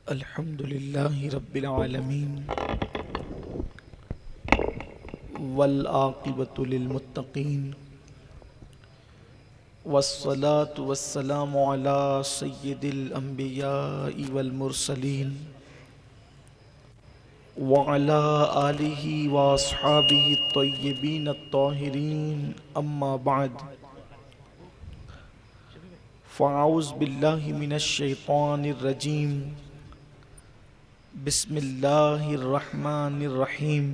الحمد لله رب العالمين والعاقبة للمتقين والصلاة والسلام على سيد الأنبياء والمرسلين وعلى آله وأصحابه الطيبين الطاهرين أما بعد فأعوذ بالله من الشيطان الرجيم بسم اللہ الرحمن الرحیم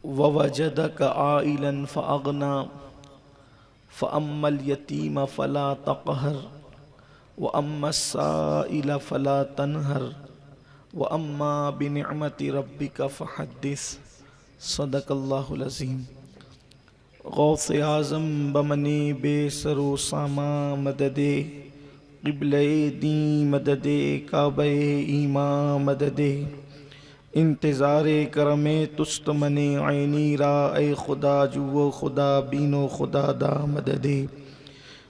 ووجدک عائلا فأغنا فأما اليتیم فلا تقہر وأما السائل فلا تنہر وأما بنعمت ربک فحدث صدق اللہ العظیم۔ غوث اعظم بمنِ بے سر و ساما مددے قبلہ دین مددے کعبہ ایمان مددے انتظار کرم تست من عینی را اے خدا جو خدا بین و خدا دا مددے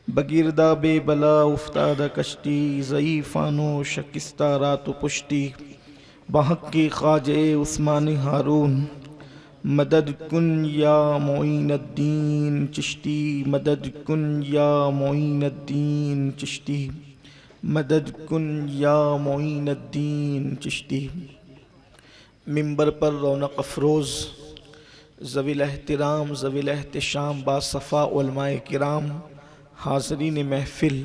بگردہ بے بلا افتادہ کشتی ضعیفان و شکستہ رات و پشتی بحق کے خواجہ عثمان ہارون مدد کن یا معین الدین چشتی مدد کن یا معین الدین چشتی مدد کن یا معین الدین چشتی۔ منبر پر رونق افروز ذوی الاحترام ذوی الاحتشام باصفا علماء کرام، حاضرین محفل،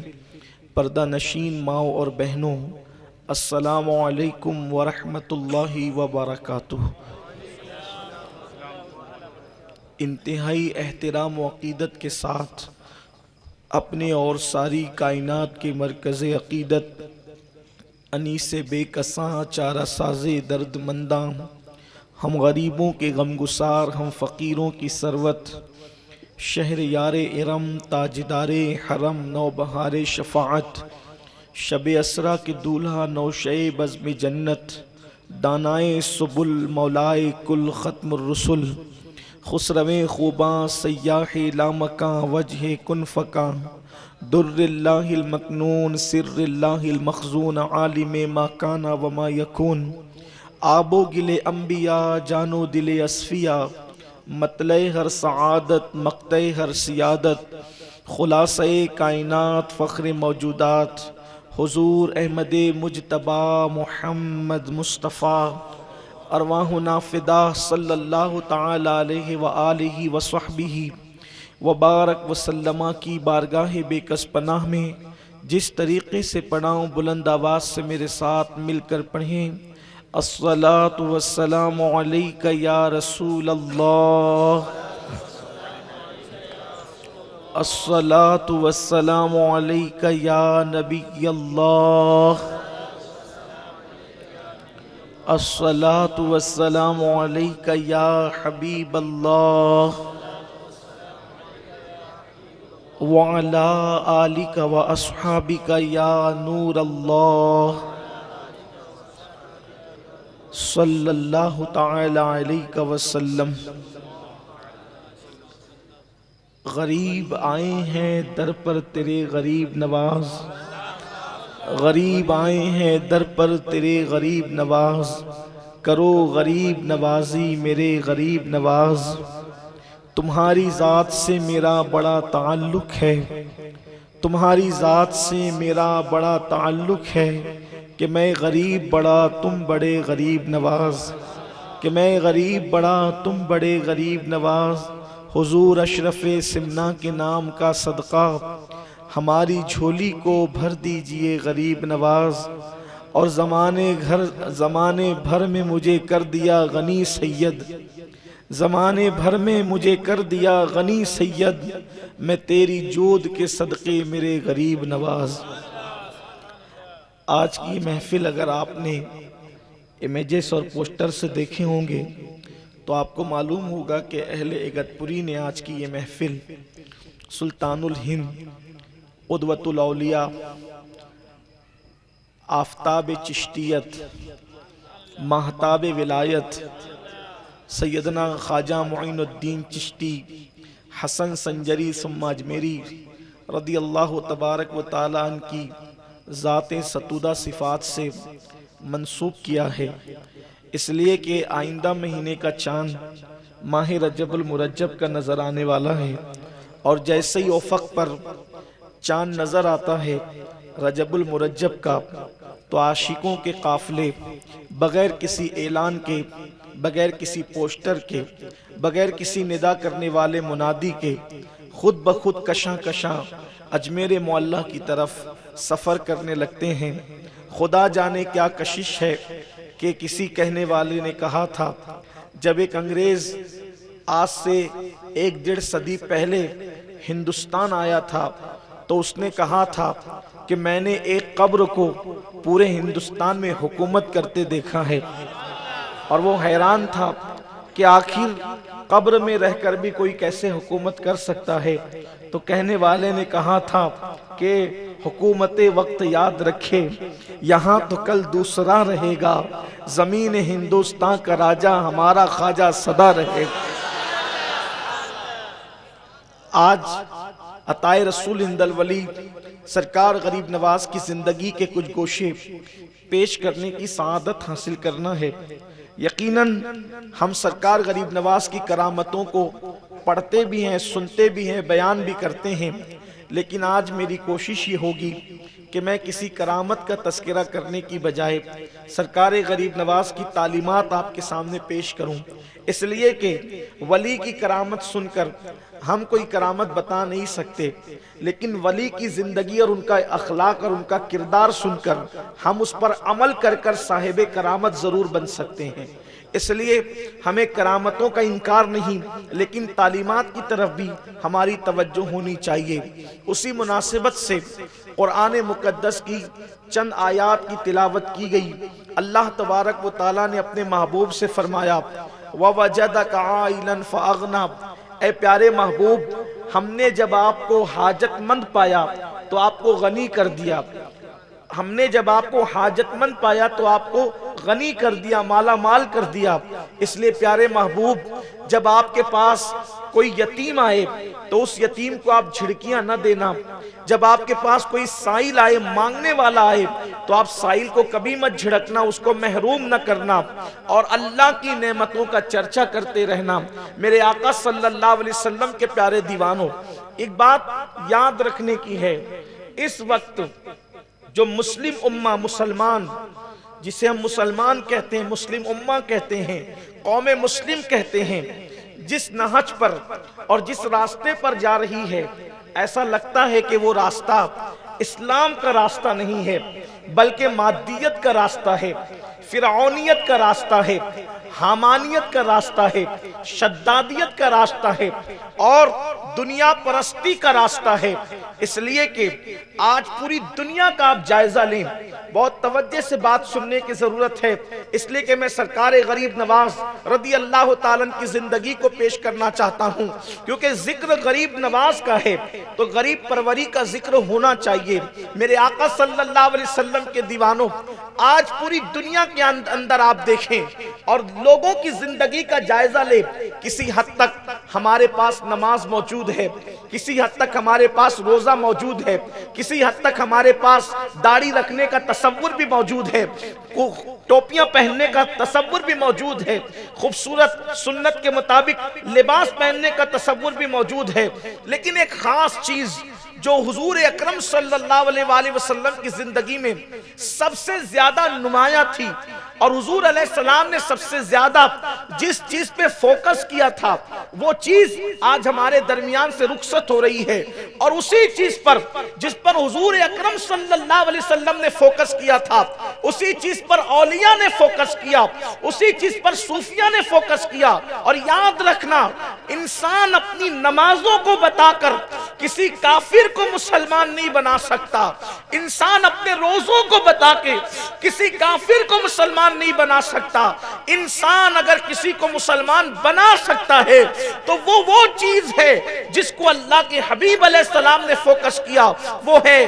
پردہ نشین ماؤں اور بہنوں، السلام علیکم ورحمۃ اللہ وبرکاتہ۔ انتہائی احترام و عقیدت کے ساتھ اپنے اور ساری کائنات کے مرکز عقیدت، انیس بے کساں چارہ ساز درد منداں، ہم غریبوں کے غمگسار، ہم فقیروں کی ثروت، شہر یار ارم، تاجدار حرم، نوبہار شفاعت، شب اسرا کے دولہا، نوشے بزم جنت، دانائے سبل، مولائے کل، ختم الرسل، خسرویں خوباں، سیاح لامکاں، وجہ کن فکاں، در اللہ المکنون، سر اللہ المخزون، عالم ما کان و ما یکون، آب و گل انبیاء، جان و دل اصفیاء، مطلع ہر سعادت، مقطع ہر سیادت، خلاصہ کائنات، فخر موجودات، حضور احمد مجتبی محمد مصطفیٰ، ارواحنا فدا صلی اللہ تعالی علیہ وآلہ وصحبہ وبارک وسلم کی بارگاہ بے کس پناہ میں جس طریقے سے پڑھاؤں بلند آواز سے میرے ساتھ مل کر پڑھیں۔ الصلاۃ والسلام علیک یا رسول اللہ، الصلاۃ والسلام علیک یا نبی اللہ، الصلاۃ والسلام علیک یا حبیب اللہ، وعلی آلک و اصحابک یا نور اللہ، صلی اللہ تعالی علیہ وسلم۔ غریب آئے ہیں در پر تیرے غریب نواز، غریب آئے ہیں در پر تیرے غریب نواز، کرو غریب نوازی میرے غریب نواز۔ تمہاری ذات سے میرا بڑا تعلق ہے، تمہاری ذات سے میرا بڑا تعلق ہے، کہ میں غریب بڑا تم بڑے غریب نواز، کہ میں غریب بڑا تم بڑے غریب نواز۔ حضور اشرف سمنا کے نام کا صدقہ ہماری جھولی کو بھر دیجئے غریب نواز، اور زمانے بھر میں مجھے کر دیا غنی سید، زمانے بھر میں مجھے کر دیا غنی سید، میں تیری جود کے صدقے میرے غریب نواز۔ آج کی محفل اگر آپ نے امیجز اور پوسٹر سے دیکھے ہوں گے تو آپ کو معلوم ہوگا کہ اہل اگتپوری نے آج کی یہ محفل سلطان الہند، قدوۃ الاولیاء، آفتاب چشتیت، ماہتاب ولایت، سیدنا خواجہ معین الدین چشتی حسن سنجری ثم اجمیری رضی اللہ تبارک و تعالیٰ عنہ کی ذات ستودہ صفات سے منسوب کیا ہے، اس لیے کہ آئندہ مہینے کا چاند ماہ رجب المرجب کا نظر آنے والا ہے، اور جیسے ہی افق پر چاند نظر آتا ہے رجب المرجب کا، تو عاشقوں کے قافلے بغیر کسی اعلان کے، بغیر کسی پوسٹر کے، بغیر کسی ندا کرنے والے منادی کے، خود بخود کشاں کشاں اجمیر معلیٰ کی طرف سفر کرنے لگتے ہیں۔ خدا جانے کیا کشش ہے کہ کسی کہنے والے نے کہا تھا، جب ایک انگریز آج سے 1.5 صدی پہلے ہندوستان آیا تھا تو اس نے کہا تھا کہ میں نے ایک قبر کو پورے ہندوستان میں حکومت کرتے دیکھا ہے، اور وہ حیران تھا کہ آخر قبر میں رہ کر بھی کوئی کیسے حکومت کر سکتا ہے۔ تو کہنے والے نے کہا تھا کہ حکومت وقت یاد رکھے، یہاں تو کل دوسرا رہے گا، زمین ہندوستان کا راجہ ہمارا خواجہ سدا رہے گا۔ آج عطائے رسول ہند الولی سرکار غریب نواز کی زندگی کے کچھ گوشے پیش کرنے کی سعادت حاصل کرنا ہے۔ یقیناً ہم سرکار غریب نواز کی کرامتوں کو پڑھتے بھی ہیں، سنتے بھی ہیں، بیان بھی کرتے ہیں، لیکن آج میری کوشش یہ ہوگی کہ میں کسی کرامت کا تذکرہ کرنے کی بجائے سرکار غریب نواز کی تعلیمات آپ کے سامنے پیش کروں، اس لیے کہ ولی کی کرامت سن کر ہم کوئی کرامت بتا نہیں سکتے، لیکن ولی کی زندگی اور ان کا اخلاق اور ان کا کردار سن کر ہم اس پر عمل کر کر صاحب کرامت ضرور بن سکتے ہیں۔ اس لیے ہمیں کرامتوں کا انکار نہیں، لیکن تعلیمات کی طرف بھی ہماری توجہ ہونی چاہیے۔ اسی مناسبت سے قرآن مقدس کی چند آیات کی تلاوت کی گئی۔ اللہ تبارک و تعالیٰ نے اپنے محبوب سے فرمایا وَوَجَدَكَ عَائِلًا فَأَغْنَى، اے پیارے محبوب، ہم نے جب آپ کو حاجت مند پایا تو آپ کو غنی کر دیا، ہم نے جب آپ کو حاجت مند پایا تو آپ کو غنی کر دیا، مالا مال کر دیا۔ اس لیے پیارے محبوب، جب آپ کے پاس کوئی یتیم آئے تو اس یتیم کو آپ جھڑکیاں نہ دینا، جب آپ کے پاس کوئی سائل آئے، مانگنے والا آئے، تو آپ سائل کو کبھی مت جھڑکنا، اس کو محروم نہ کرنا، اور اللہ کی نعمتوں کا چرچا کرتے رہنا۔ میرے آقا صلی اللہ علیہ وسلم کے پیارے دیوانوں، ایک بات یاد رکھنے کی ہے، اس وقت جو مسلم امہ، مسلمان جسے ہم مسلمان کہتے ہیں، مسلم امہ کہتے ہیں، قوم مسلم کہتے ہیں، جس نہج پر اور جس راستے پر جا رہی ہے، ایسا لگتا ہے کہ وہ راستہ اسلام کا راستہ نہیں ہے، بلکہ مادیت کا راستہ ہے، فرعونیت کا راستہ ہے، حامانیت کا راستہ ہے، شدادیت کا راستہ ہے، اور دنیا پرستی کا راستہ ہے۔ اس لیے کہ آج پوری دنیا کا آپ جائزہ لیں، بہت توجہ سے بات سننے کی ضرورت ہے، اس لیے کہ میں سرکار غریب نواز رضی اللہ تعالیٰ عنہ کی زندگی کو پیش کرنا چاہتا ہوں، کیونکہ ذکر غریب نواز کا ہے تو غریب پروری کا ذکر ہونا چاہیے۔ میرے آقا صلی اللہ علیہ وسلم کے دیوانوں، آج پوری دنیا کے اندر آپ دیکھیں اور لوگوں کی زندگی کا جائزہ لیں، کسی حد تک ہمارے پاس نماز موجود ہے، کسی حد تک ہمارے پاس روزہ موجود ہے، کسی حد تک ہمارے پاس داڑھی رکھنے کا تصور بھی موجود ہے، ٹوپیاں پہننے کا تصور بھی موجود ہے، خوبصورت سنت کے مطابق لباس پہننے کا تصور بھی موجود ہے، لیکن ایک خاص چیز جو حضور اکرم صلی اللہ علیہ وآلہ وسلم کی زندگی میں سب سے زیادہ نمایاں تھی، اور حضور علیہ السلام نے سب سے زیادہ جس چیز پہ فوکس کیا تھا، وہ چیز آج ہمارے درمیان سے رخصت ہو رہی ہے، اور اسی چیز پر جس پر حضور اکرم صلی اللہ علیہ وسلم نے فوکس کیا تھا، اسی چیز پر اولیاء نے فوکس کیا، اسی چیز پر صوفیاء نے فوکس کیا۔ اور یاد رکھنا، انسان اپنی نمازوں کو بتا کر کسی کافر کو مسلمان نہیں بنا سکتا. انسان اپنے روزوں کو بتا کے کسی کافر کو مسلمان نہیں بنا سکتا. انسان اگر کسی کو مسلمان بنا سکتا ہے تو وہ چیز ہے جس کو اللہ کے حبیب علیہ السلام نے فوکس کیا. وہ ہے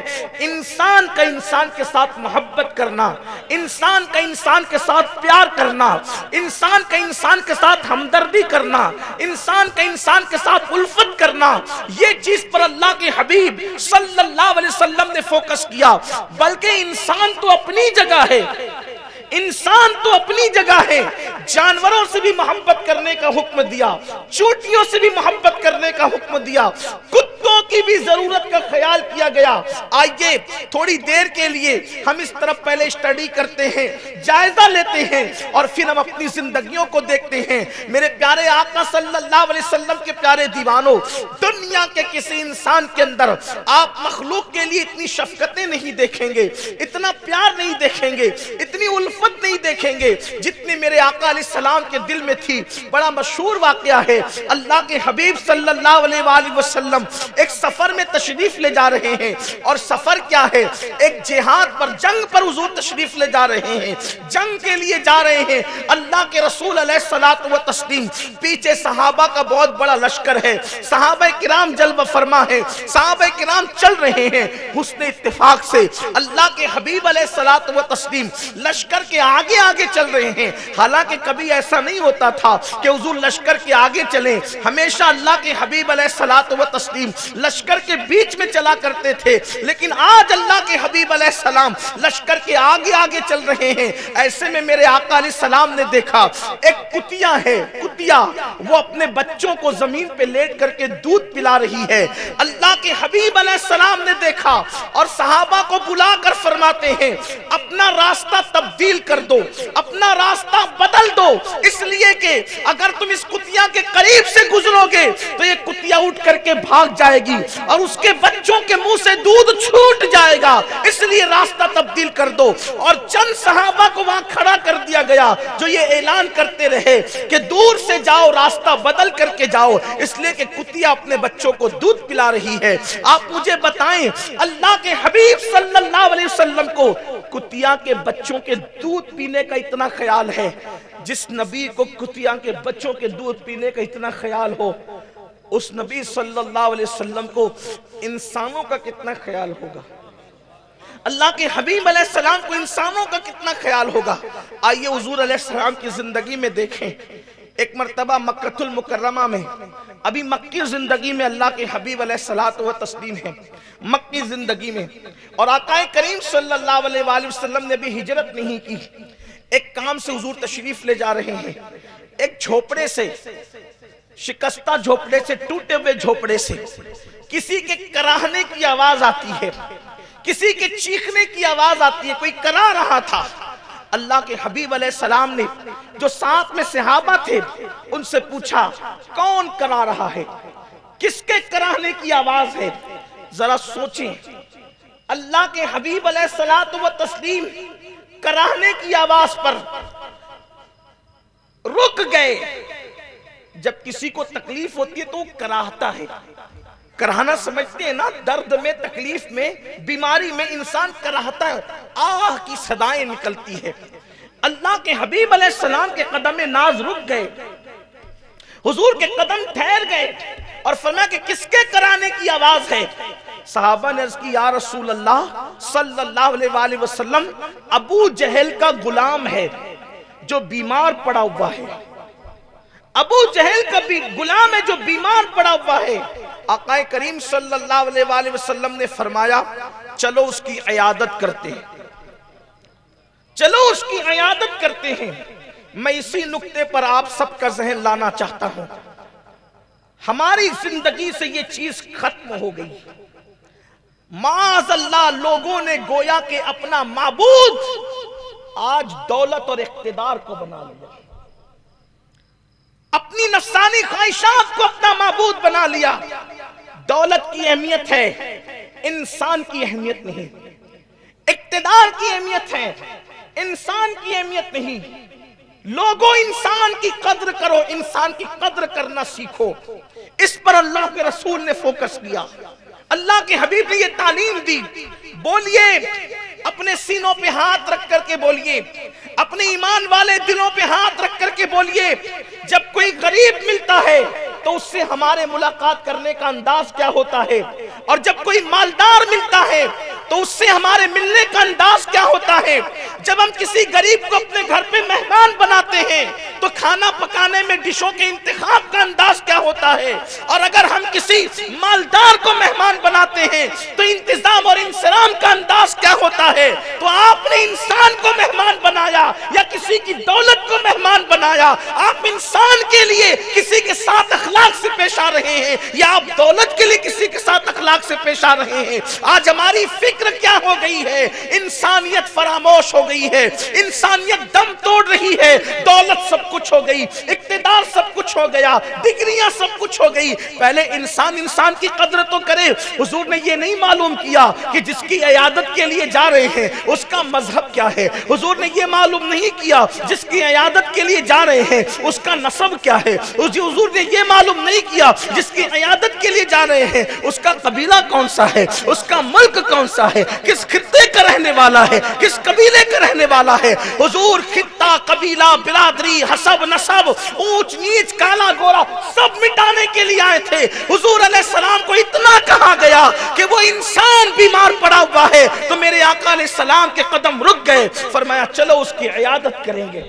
انسان کا انسان کے ساتھ محبت کرنا، انسان کا انسان کے ساتھ پیار کرنا، انسان کا انسان کے ساتھ ہمدردی کرنا، انسان کا انسان کے ساتھ الفت کرنا. یہ چیز پر اللہ کے حبیب صلی اللہ علیہ وسلم نے فوکس کیا. بلکہ انسان تو اپنی جگہ ہے، انسان تو اپنی جگہ ہے. جانوروں سے بھی محبت کرنے کا حکم دیا، چونٹیوں سے بھی محبت کرنے کا حکم دیا، کتوں کی بھی ضرورت کا خیال کیا گیا. آئیے تھوڑی دیر کے لیے ہم اس طرف پہلے اسٹڈی کرتے ہیں، جائزہ لیتے ہیں، اور پھر ہم اپنی زندگیوں کو دیکھتے ہیں. میرے پیارے آقا صلی اللہ علیہ وسلم کے پیارے دیوانوں، دنیا کے کسی انسان کے اندر آپ مخلوق کے لیے اتنی شفقتیں نہیں دیکھیں گے، اتنا پیار نہیں دیکھیں گے، اتنی الفت نہیں دیکھیں گے جتنی میرے آقا علیہ السلام کے دل میں تھی. بڑا مشہور واقعہ ہے، اللہ کے حبیب صلی اللہ علیہ وآلہ وسلم ایک سفر میں تشریف لے جا رہے ہیں. اور سفر کیا ہے؟ ایک جہاد پر، جنگ پر حضور تشریف لے جا رہے ہیں، جنگ کے لیے جا رہے ہیں. اللہ کے رسول علیہ الصلوۃ والتسلیم، پیچھے صحابہ کا بہت بڑا لشکر ہے، صحابہ کرام جلوہ فرما ہے، صحابہ کرام چل رہے ہیں. حسن اتفاق سے اللہ کے حبیب علیہ الصلوۃ والتسلیم لشکر کے آگے آگے چل رہے ہیں. حالانکہ کبھی ایسا نہیں ہوتا تھا کہ حضور لشکر کے آگے چلیں، ہمیشہ اللہ کے حبیب علیہ الصلوۃ والتسلیم لشکر کے بیچ میں چلا کرتے تھے. لیکن آج اللہ کے حبیب علیہ السلام لشکر کے آگے آگے چل رہے ہیں. ایسے میں میرے آقا علیہ السلام نے دیکھا ایک کتیا ہے، کتیا وہ اپنے بچوں کو زمین پہ لیٹ کر کے دودھ پلا رہی ہے. اللہ کے حبیب علیہ السلام نے دیکھا اور صحابہ کو بلا کر فرماتے ہیں اپنا راستہ تبدیل کر دو، اپنا راستہ بدل دو، اس لیے کہ اگر تم اس کتیا کے قریب سے گزرو گے تو یہ کتیا اٹھ کر کے بھاگ جائے گی اور اس کے بچوں کے منہ سے دودھ چھوٹ جائے گا، اس لیے راستہ تبدیل کر دو. اور چند صحابہ کو وہاں کھڑا کر دیا گیا جو یہ اعلان کرتے رہے کہ دور سے جاؤ، راستہ بدل کر کے جاؤ، اس لیے کہ کتیا اپنے بچوں کو دودھ پلا رہی ہے. آپ مجھے بتائیں اللہ کے حبیب صلی اللہ علیہ وسلم کو کتیا کے بچوں کے دودھ پینے کا اتنا خیال ہے؟ جس نبی کو کتیا کے بچوں کے دودھ پینے کا اتنا خیال ہو، اس نبی صلی اللہ علیہ وسلم کو انسانوں کا کتنا خیال ہوگا؟ اللہ کے حبیب علیہ السلام کو انسانوں کا کتنا خیال ہوگا؟ آئیے حضور علیہ السلام کی زندگی میں دیکھیں. ایک مرتبہ مکہ المکرمہ میں، ابھی مکی زندگی میں اللہ کے حبیب علیہ الصلوۃ والتسلیم ہے، مکی زندگی میں، اور آقا کریم صلی اللہ علیہ وآلہ وسلم نے بھی ہجرت نہیں کی. ایک کام سے حضور تشریف لے جا رہے ہیں. ایک جھوپڑے سے، شکستہ جھوپڑے سے، ٹوٹے ہوئے جھوپڑے سے کسی کے کراہنے کی آواز آتی ہے، کسی کے چیخنے کی آواز آتی ہے، کوئی کرا رہا تھا. اللہ کے حبیب علیہ السلام نے جو ساتھ میں صحابہ تھے ان سے پوچھا کون کرا رہا ہے، کس کے کراہنے کی آواز ہے؟ ذرا سوچیں. اللہ کے حبیب علیہ الصلوۃ والتسلیم کراہنے کی آواز پر رک گئے. جب کسی کو تکلیف ہوتی ہے تو وہ کراہتا ہے. کراہنا سمجھتے ہیں نا، درد میں، تکلیف میں، بیماری میں انسان کراہتا ہے، آہ کی صدائیں نکلتی ہے. اللہ کے حبیب علیہ السلام کے قدم ناز رک گئے، حضور کے قدم ٹھہر گئے اور فرمایا کہ کس کے کرانے کی آواز ہے؟ صحابہ نے عرض کی یا رسول اللہ صلی اللہ علیہ وآلہ وسلم، ابو جہل کا غلام ہے جو بیمار پڑا ہوا ہے. ابو جہل کا بھی غلام ہے جو بیمار پڑا ہوا ہے. آقا کریم صلی اللہ علیہ وآلہ وسلم نے فرمایا چلو اس کی عیادت کرتے ہیں، چلو اس کی عیادت کرتے ہیں. میں اسی نقطے پر آپ سب کا ذہن لانا چاہتا ہوں. ہماری زندگی سے یہ چیز ختم ہو گئی. معاذ اللہ لوگوں نے گویا کہ اپنا معبود آج دولت اور اقتدار کو بنا لیا، اپنی نفسانی خواہشات کو اپنا معبود بنا لیا. دولت کی اہمیت ہے، انسان کی اہمیت نہیں. اقتدار کی اہمیت ہے، انسان کی اہمیت نہیں. لوگوں انسان کی قدر کرو، انسان کی قدر کرنا سیکھو۔ اس پر اللہ کے رسول نے فوکس کیا، اللہ کے حبیب نے یہ تعلیم دی۔ بولیے، اپنے سینوں پہ ہاتھ رکھ کر کے بولیے، اپنے ایمان والے دلوں پہ ہاتھ رکھ کر کے بولیے، جب کوئی غریب ملتا ہے تو اس سے ہمارے ملاقات کرنے کا انداز کیا ہوتا ہے، اور جب کوئی مالدار ملتا ہے تو اس سے ہمارے ملنے کا انداز کیا ہوتا ہے۔ جب ہم کسی غریب کو اپنے گھر پہ مہمان بناتے ہیں تو کھانا پکانے میں ڈشوں کے انتخاب کا انداز کیا ہوتا ہے، اور اگر ہم کسی مالدار کو مہمان بناتے ہیں تو انتظام اور انصرام کا انداز کیا ہوتا ہے۔ تو آپ نے انسان کو مہمان بنایا یا کسی کی دولت کو مہمان بنایا؟ آپ انسان کے لیے کسی کے ساتھ اخلاق سے پیش آ رہے ہیں یا آپ دولت کے لیے کسی کے ساتھ اخلاق سے پیش آ رہے ہیں؟ آج ہماری فکر کیا ہو گئی ہے؟ انسانیت فراموش ہو گئی ہے، انسانیت دم توڑ رہی ہے۔ دولت سب کچھ ہو گئی، اقتدار سب کچھ ہو گیا، ڈگریاں سب کچھ ہو گئی۔ پہلے انسان کی قدر تو کرے۔ حضور نے یہ نہیں معلوم کیا کہ جس کی عیادت کے لیے جا رہے ہیں اس کا مذہب کیا ہے۔ حضور نے یہ معلوم نہیں کیا جس کی عیادت کے لیے جا رہے ہیں اس کا نسب کیا ہے۔ حضور نے یہ معلوم نہیں کیا جس کی عیادت کے لیے جا رہے ہیں اس کا قبیلہ کون سا ہے، اس کا ملک کون سا ہے، کس خطے کا رہنے والا ہے، کس قبیلے کا رہنے والا ہے۔ حضور خطہ، قبیلہ، برادری، حسب، نسب، اونچ نیچ، کالا گورا سب مٹانے کے لیے آئے تھے۔ حضور علیہ السلام کو اتنا کہا گیا کہ وہ انسان بیمار پڑا ہوا ہے تو میرے آقا علیہ السلام کے قدم رک گئے، فرمایا چلو اس کی عیادت کریں گے۔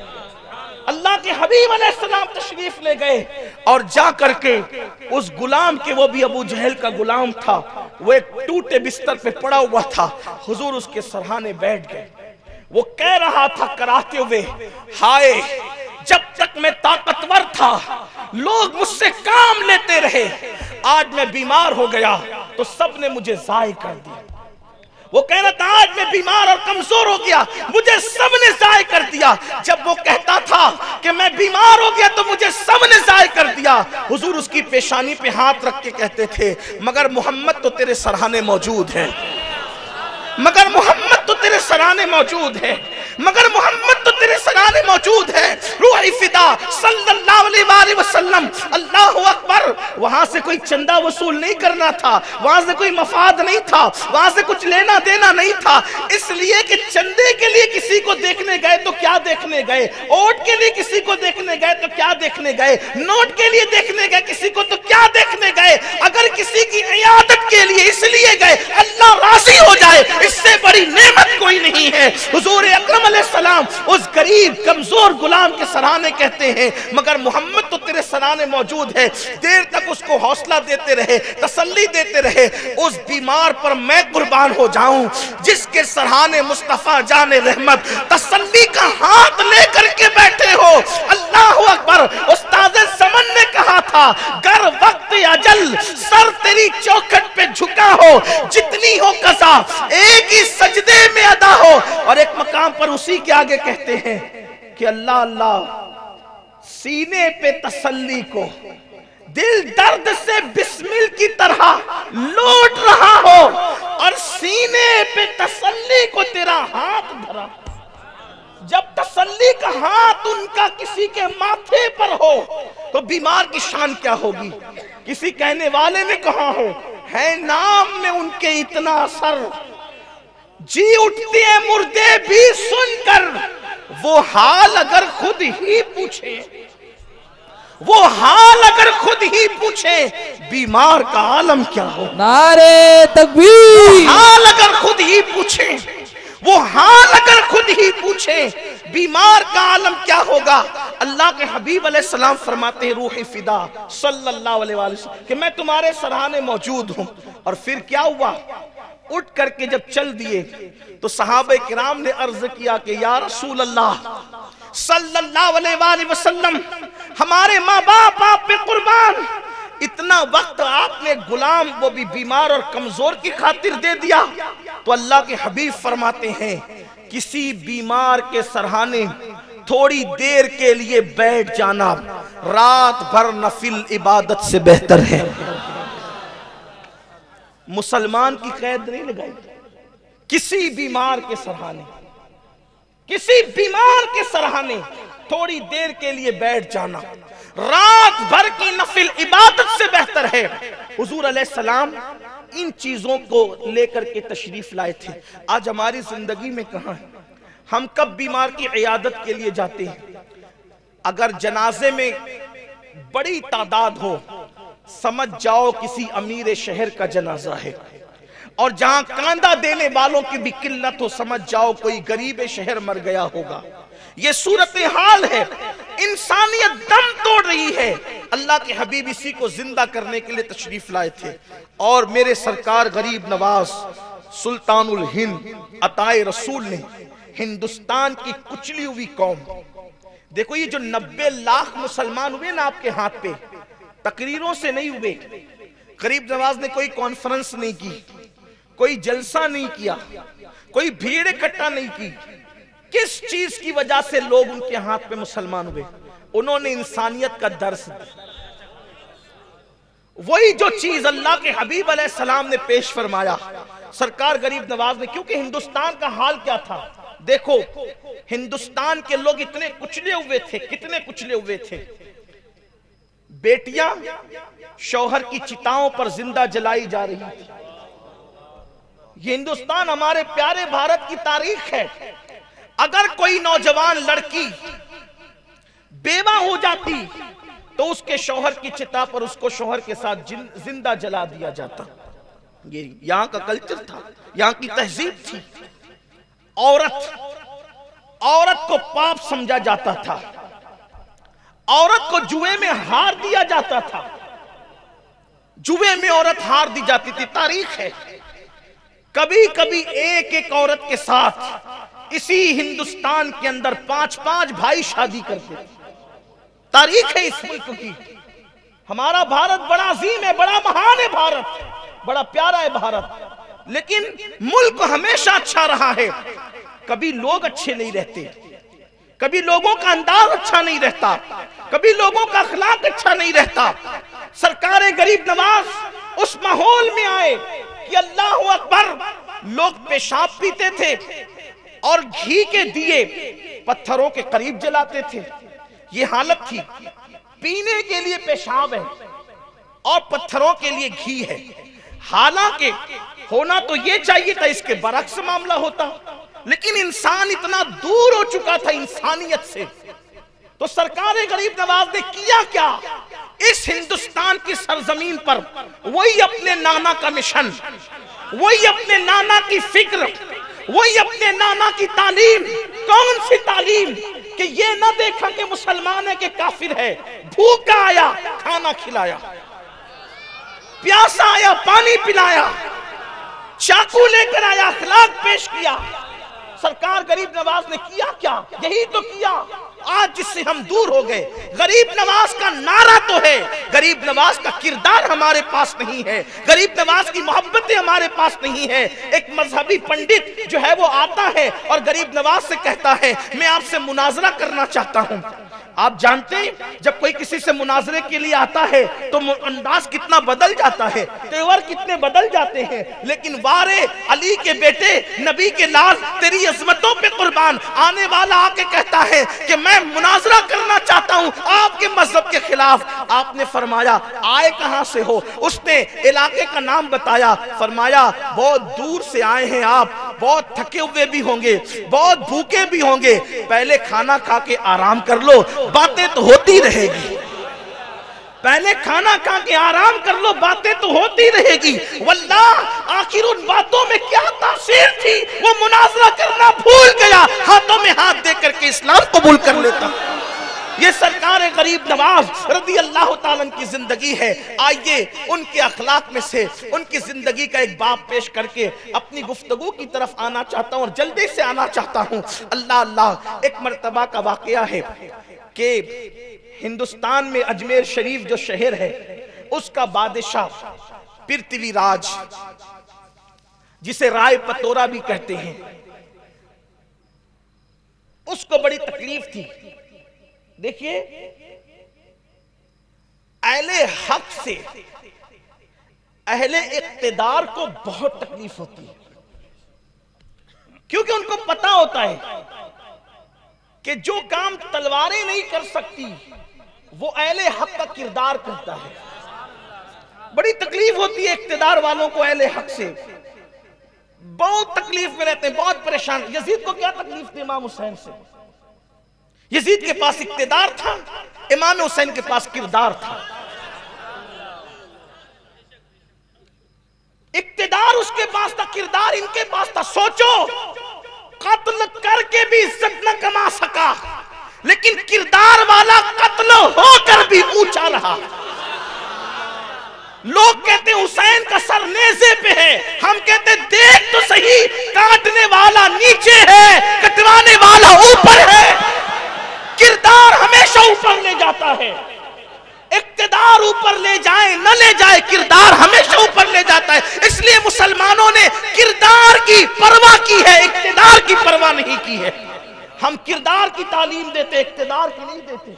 اللہ کے حبیب علیہ السلام تشریف لے گئے اور جا کر کے اس غلام کے، وہ بھی ابو جہل کا غلام تھا، وہ ایک ٹوٹے بستر پہ پڑا ہوا تھا، حضور اس کے سرہانے بیٹھ گئے۔ وہ کہہ رہا تھا کراتے ہوئے، ہائے جب تک میں طاقتور تھا لوگ مجھ سے کام لیتے رہے، آج میں بیمار ہو گیا تو سب نے مجھے ضائع کر دیا۔ وہ کہہ رہا تھا آج میں بیمار اور کمزور ہو گیا، مجھے سب نے ضائع کر دیا۔ جب وہ کہتا تھا کہ میں بیمار ہو گیا تو مجھے سب نے ضائع کر دیا، حضور اس کی پیشانی پہ ہاتھ رکھ کے کہتے تھے مگر محمد تو تیرے سرہانے موجود ہے، مگر محمد تو تیرے سرانے موجود ہے، مگر محمد تو تیرے سرانے موجود ہے۔ روح فدا صلی اللہ علیہ وآلہ وسلم، اللہ اکبر۔ وہاں سے کوئی چندہ وصول نہیں کرنا تھا، وہاں سے کوئی مفاد نہیں تھا، وہاں سے کچھ لینا دینا نہیں تھا، اس لیے کہ چندے کے لیے کسی کو دیکھنے گئے تو کیا دیکھنے گئے، اوٹ کے لیے کسی کو دیکھنے گئے تو کیا دیکھنے گئے، نوٹ کے لیے دیکھنے گئے کسی کو تو کیا دیکھنے گئے۔ اگر کسی کی عیادت کے لیے اس لیے گئے اللہ راضی ہو جائے، اس سے بڑی نعمت کوئی نہیں ہے۔ حضور اکرم علیہ السلام اس غریب کمزور غلام کے سرانے کہتے ہیں مگر محمد تو تیرے سرانے موجود ہے۔ دیر تک اس کو حوصلہ دیتے رہے، تسلی دیتے رہے۔ اس بیمار پر میں قربان ہو جاؤں جس کے سرانے مصطفیٰ جان رحمت تسلی کا ہاتھ لے کر کے بیٹھے ہو۔ اللہ اکبر۔ استاد زمن نے کہا تھا گر وقت اجل سر تیری چوکھٹ پہ جھکا ہو، جتنی ہو قضا ایک ہی سجدے میں ادا ہو۔ اور ایک مقام پر اسی کے آگے کہتے ہیں کہ اللہ اللہ سینے پہ تسلی کو دل درد سے بسمل کی طرح لوٹ رہا ہو، اور سینے پہ تسلی کو تیرا ہاتھ دھرا۔ جب تسلی کا ہاتھ ان کا کسی کے ماتھے پر ہو تو بیمار کی شان کیا ہوگی۔ کسی کہنے والے نے کہا ہے نام میں ان کے اتنا اثر، جی اٹھتے ہیں مردے بھی سن کر، وہ حال اگر خود ہی پوچھے، وہ حال اگر خود ہی پوچھے بیمار کا عالم کیا ہو۔ نعرے تکبیر۔ حال اگر خود ہی پوچھے، وہ حال اگر خود ہی پوچھے بیمار کا عالم کیا ہوگا۔ اللہ کے حبیب علیہ السلام فرماتے ہیں روح فدا صلی اللہ علیہ وسلم کہ میں تمہارے سرانے موجود ہوں۔ اور پھر کیا ہوا، اٹھ کر کے جب چل دیے تو صحابہ کرام نے عرض کیا کہ یا رسول اللہ صلی اللہ علیہ وآلہ وسلم ہمارے ماں باپ آپ پہ قربان، اتنا وقت آپ نے غلام وہ بھی بیمار اور کمزور کی خاطر دے دیا۔ تو اللہ کے حبیب فرماتے ہیں کسی بیمار کے سرہانے تھوڑی دیر کے لیے بیٹھ جانا رات بھر نفل عبادت سے بہتر ہے۔ مسلمان کی قید نہیں لگائی، کسی بیمار کے سرہانے، کسی بیمار کے سرہانے تھوڑی دیر کے لیے بیٹھ جانا رات بھر کی نفل عبادت سے بہتر ہے۔ حضور علیہ السلام ان چیزوں کو لے کر کے تشریف لائے تھے۔ آج ہماری زندگی میں کہاں ہے؟ ہم کب بیمار کی عیادت کے لیے جاتے ہیں؟ اگر جنازے میں بڑی تعداد ہو، سمجھ جاؤ کسی امیر شہر کا جنازہ ہے، اور جہاں کاندھا دینے والوں کی بھی قلت ہو، سمجھ جاؤ کوئی غریب شہر مر گیا ہوگا۔ یہ صورتحال ہے، انسانیت دم توڑ رہی ہے۔ اللہ کے حبیب اسی کو زندہ کرنے کے لیے تشریف لائے تھے، اور میرے سرکار غریب نواز سلطان الہند عطائے رسول نے ہندوستان کی کچلی ہوئی قوم، دیکھو یہ جو 90 لاکھ مسلمان ہوئے نا آپ کے ہاتھ پہ، تقریروں سے نہیں ہوئے۔ غریب نواز نے کوئی کانفرنس نہیں کی، کوئی جلسہ نہیں کیا، کوئی بھیڑ اکٹھا نہیں کی۔ کس چیز کی وجہ سے لوگ ان کے ہاتھ پہ مسلمان ہوئے؟ انہوں نے انسانیت کا درس دیا۔ وہی جو چیز اللہ کے حبیب علیہ السلام نے پیش فرمایا سرکار غریب نواز نے، کیونکہ ہندوستان کا حال کیا تھا دیکھو، ہندوستان کے لوگ اتنے کچلے ہوئے تھے، کتنے کچلے ہوئے تھے۔ بیٹیاں شوہر کی چتاؤں پر زندہ جلائی جا رہی تھی۔ یہ ہندوستان ہمارے پیارے بھارت کی تاریخ ہے۔ اگر کوئی نوجوان لڑکی بیوہ ہو جاتی تو اس کے شوہر کی چتا پر اس کو شوہر کے ساتھ زندہ جلا دیا جاتا۔ یہ یہاں کا کلچر تھا، یہاں کی تہذیب تھی۔ عورت کو پاپ سمجھا جاتا تھا، عورت کو جوئے میں ہار دیا جاتا تھا، جوئے میں عورت ہار دی جاتی تھی۔ تاریخ ہے، کبھی کبھی ایک عورت کے ساتھ اسی ہندوستان کے اندر 5 بھائی شادی کرتے تھے۔ تاریخ ہے اس ملک کی۔ ہمارا بھارت بڑا عظیم ہے، بڑا مہان ہے، بھارت بڑا پیارا ہے بھارت، لیکن ملک ہمیشہ اچھا رہا ہے۔ کبھی لوگ اچھے نہیں رہتے، کبھی لوگوں کا انداز اچھا نہیں رہتا، کبھی لوگوں کا اخلاق اچھا نہیں رہتا۔ سرکار غریب نواز اس ماحول میں آئے کہ اللہ اکبر، لوگ پیشاب پیتے تھے اور گھی کے دیے پتھروں کے قریب جلاتے تھے۔ یہ حالت تھی، پینے کے لیے پیشاب ہے اور پتھروں کے لیے گھی ہے۔ حالانکہ ہونا تو یہ چاہیے تھا اس کے برعکس معاملہ ہوتا، لیکن انسان اتنا دور ہو چکا تھا انسانیت سے۔ تو سرکار غریب نواز نے کیا کیا؟ اس ہندوستان کی سرزمین پر وہی اپنے نانا کا مشن، وہی اپنے نانا کی فکر، وہی اپنے نانا کی تعلیم۔ کون سی تعلیم؟ کہ یہ نہ دیکھا کہ مسلمان ہے کہ کافر ہے، بھوکا آیا کھانا کھلایا، پیاسا آیا پانی پلایا، چاقو لے کر آیا اخلاق پیش کیا۔ سرکار غریب نواز نے کیا کیا؟ یہی تو کیا۔ آج جس سے ہم دور ہو گئے، غریب نواز کا نعرہ تو ہے، غریب نواز کا کردار ہمارے پاس نہیں ہے، غریب نواز کی محبتیں ہمارے پاس نہیں ہے۔ ایک مذہبی پنڈت جو ہے وہ آتا ہے اور غریب نواز سے کہتا ہے میں آپ سے مناظرہ کرنا چاہتا ہوں۔ آپ جانتے ہیں جب کوئی کسی سے مناظرے کے لیے آتا ہے تو انداز کتنا بدل جاتا ہے، تیور کتنے بدل جاتے ہیں، لیکن وارے علی کے بیٹے نبی کے لال تیری عظمتوں پہ قربان، آنے والا آ کے کہتا ہے کہ میں مناظرہ کرنا چاہتا ہوں آپ کے مذہب کے خلاف۔ آپ نے فرمایا آئے کہاں سے ہو؟ اس نے علاقے کا نام بتایا، فرمایا بہت دور سے آئے ہیں آپ، بہت تھکے ہوئے بھی ہوں گے، بہت بھوکے بھی ہوں گے، پہلے کھانا کھا کے آرام کر لو، باتیں تو ہوتی رہے گی۔ پہلے کھانا کھا کے آرام کر لو، باتیں تو ہوتی رہے گی۔ واللہ آخر ان باتوں میں کیا تاثیر تھی، وہ مناظرہ کرنا بھول گیا، ہاتھوں میں ہاتھ دے کر کے اسلام قبول کر لیتا۔ یہ سرکار غریب نواز رضی اللہ تعالیٰ کی زندگی ہے۔ آئیے ان کے اخلاق میں سے ان کی زندگی کا ایک باب پیش کر کے اپنی گفتگو کی طرف آنا چاہتا ہوں اور جلدی سے آنا چاہتا ہوں۔ اللہ، ایک مرتبہ کا واقعہ ہے کہ ہندوستان میں اجمیر شریف جو شہر ہے اس کا بادشاہ پرتوی راج، جسے رائے پتورا بھی کہتے ہیں، اس کو بڑی تکلیف تھی۔ دیکھیے اہل حق سے اہل اقتدار کو بہت تکلیف ہوتی ہے، کیونکہ ان کو پتا ہوتا ہے کہ جو کام تلواریں نہیں کر سکتی وہ اہل حق کا کردار کرتا ہے. بڑی تکلیف ہوتی ہے اقتدار والوں کو اہل حق سے، بہت تکلیف میں رہتے ہیں، بہت پریشان. یزید کو کیا تکلیف تھی امام حسین سے؟ یزید کے پاس اقتدار تھا، امام حسین کے پاس کردار تھا. اقتدار اس کے پاس تھا، کردار ان کے پاس تھا. سوچو، قتل کر کے بھی عزت نہ کما سکا، لیکن کردار والا قتل ہو کر بھی اونچا رہا. لوگ کہتے ہیں حسین کا سر نیزے پہ ہے، ہم کہتے ہیں دیکھ تو صحیح، کاٹنے والا نیچے ہے، کٹوانے والا اوپر ہے. کردار ہمیشہ اوپر لے جاتا ہے. اقتدار اوپر لے جائے نہ لے جائے، کردار ہمیشہ اوپر لے جاتا ہے. اس لیے مسلمانوں نے کردار کی پرواہ کی ہے، اقتدار کی پرواہ نہیں کی ہے. ہم کردار کی تعلیم دیتے، اقتدار کی نہیں دیتے.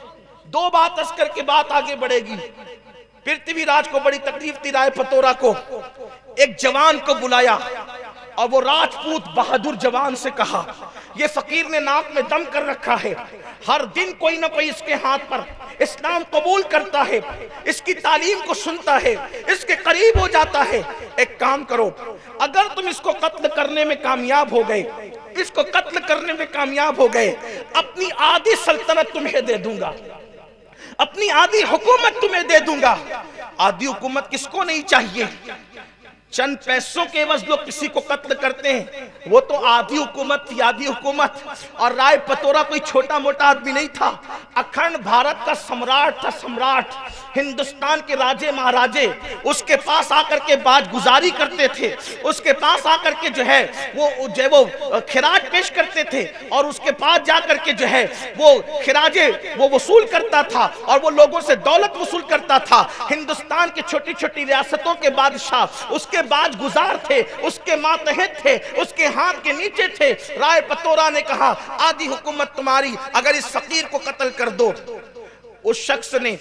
دو بات عرض کر کے بات آگے بڑھے گی. پرتھوی راج کو بڑی تکلیف تھی، رائے پتورا کو. ایک جوان کو بلایا اور وہ راجپوت بہادر جوان سے کہا، یہ فقیر نے ناک میں دم کر رکھا ہے، ہر دن کوئی نہ کوئی اس کے ہاتھ پر اسلام قبول کرتا ہے، اس کی تعلیم کو سنتا ہے، اس کے قریب ہو جاتا ہے. ایک کام کرو، اگر تم اس کو قتل کرنے میں کامیاب ہو گئے، اس کو قتل کرنے میں کامیاب ہو گئے، اپنی آدھی سلطنت تمہیں دے دوں گا، اپنی آدھی حکومت تمہیں دے دوں گا. آدھی حکومت کس کو نہیں چاہیے؟ چند پیسوں کے عوض لوگ کسی کو قتل کرتے ہیں، وہ تو آدھی حکومت تھی، آدھی حکومت. اور رائے پتورا کوئی چھوٹا موٹا آدمی نہیں تھا، اکھنڈ بھارت کا سمراٹ تھا، سمراٹ. ہندوستان کے راجے مہاراجے اس کے پاس آ کر کے باج گزاری کرتے تھے، اس کے پاس آ کر کے جو ہے وہ خراج پیش کرتے تھے، اور اس کے پاس جا کر کے جو ہے وہ خراجے وہ وصول کرتا تھا، اور وہ لوگوں سے دولت وصول کرتا تھا. ہندوستان کی چھوٹی چھوٹی ریاستوں کے بادشاہ اس کے باج گزار تھے، اس کے ماتحت تھے، اس کے ہاتھ کے نیچے تھے. رائے پتورا نے کہا آدھی حکومت تمہاری، اگر اس فقیر کو قتل کر دو. اس شخص نے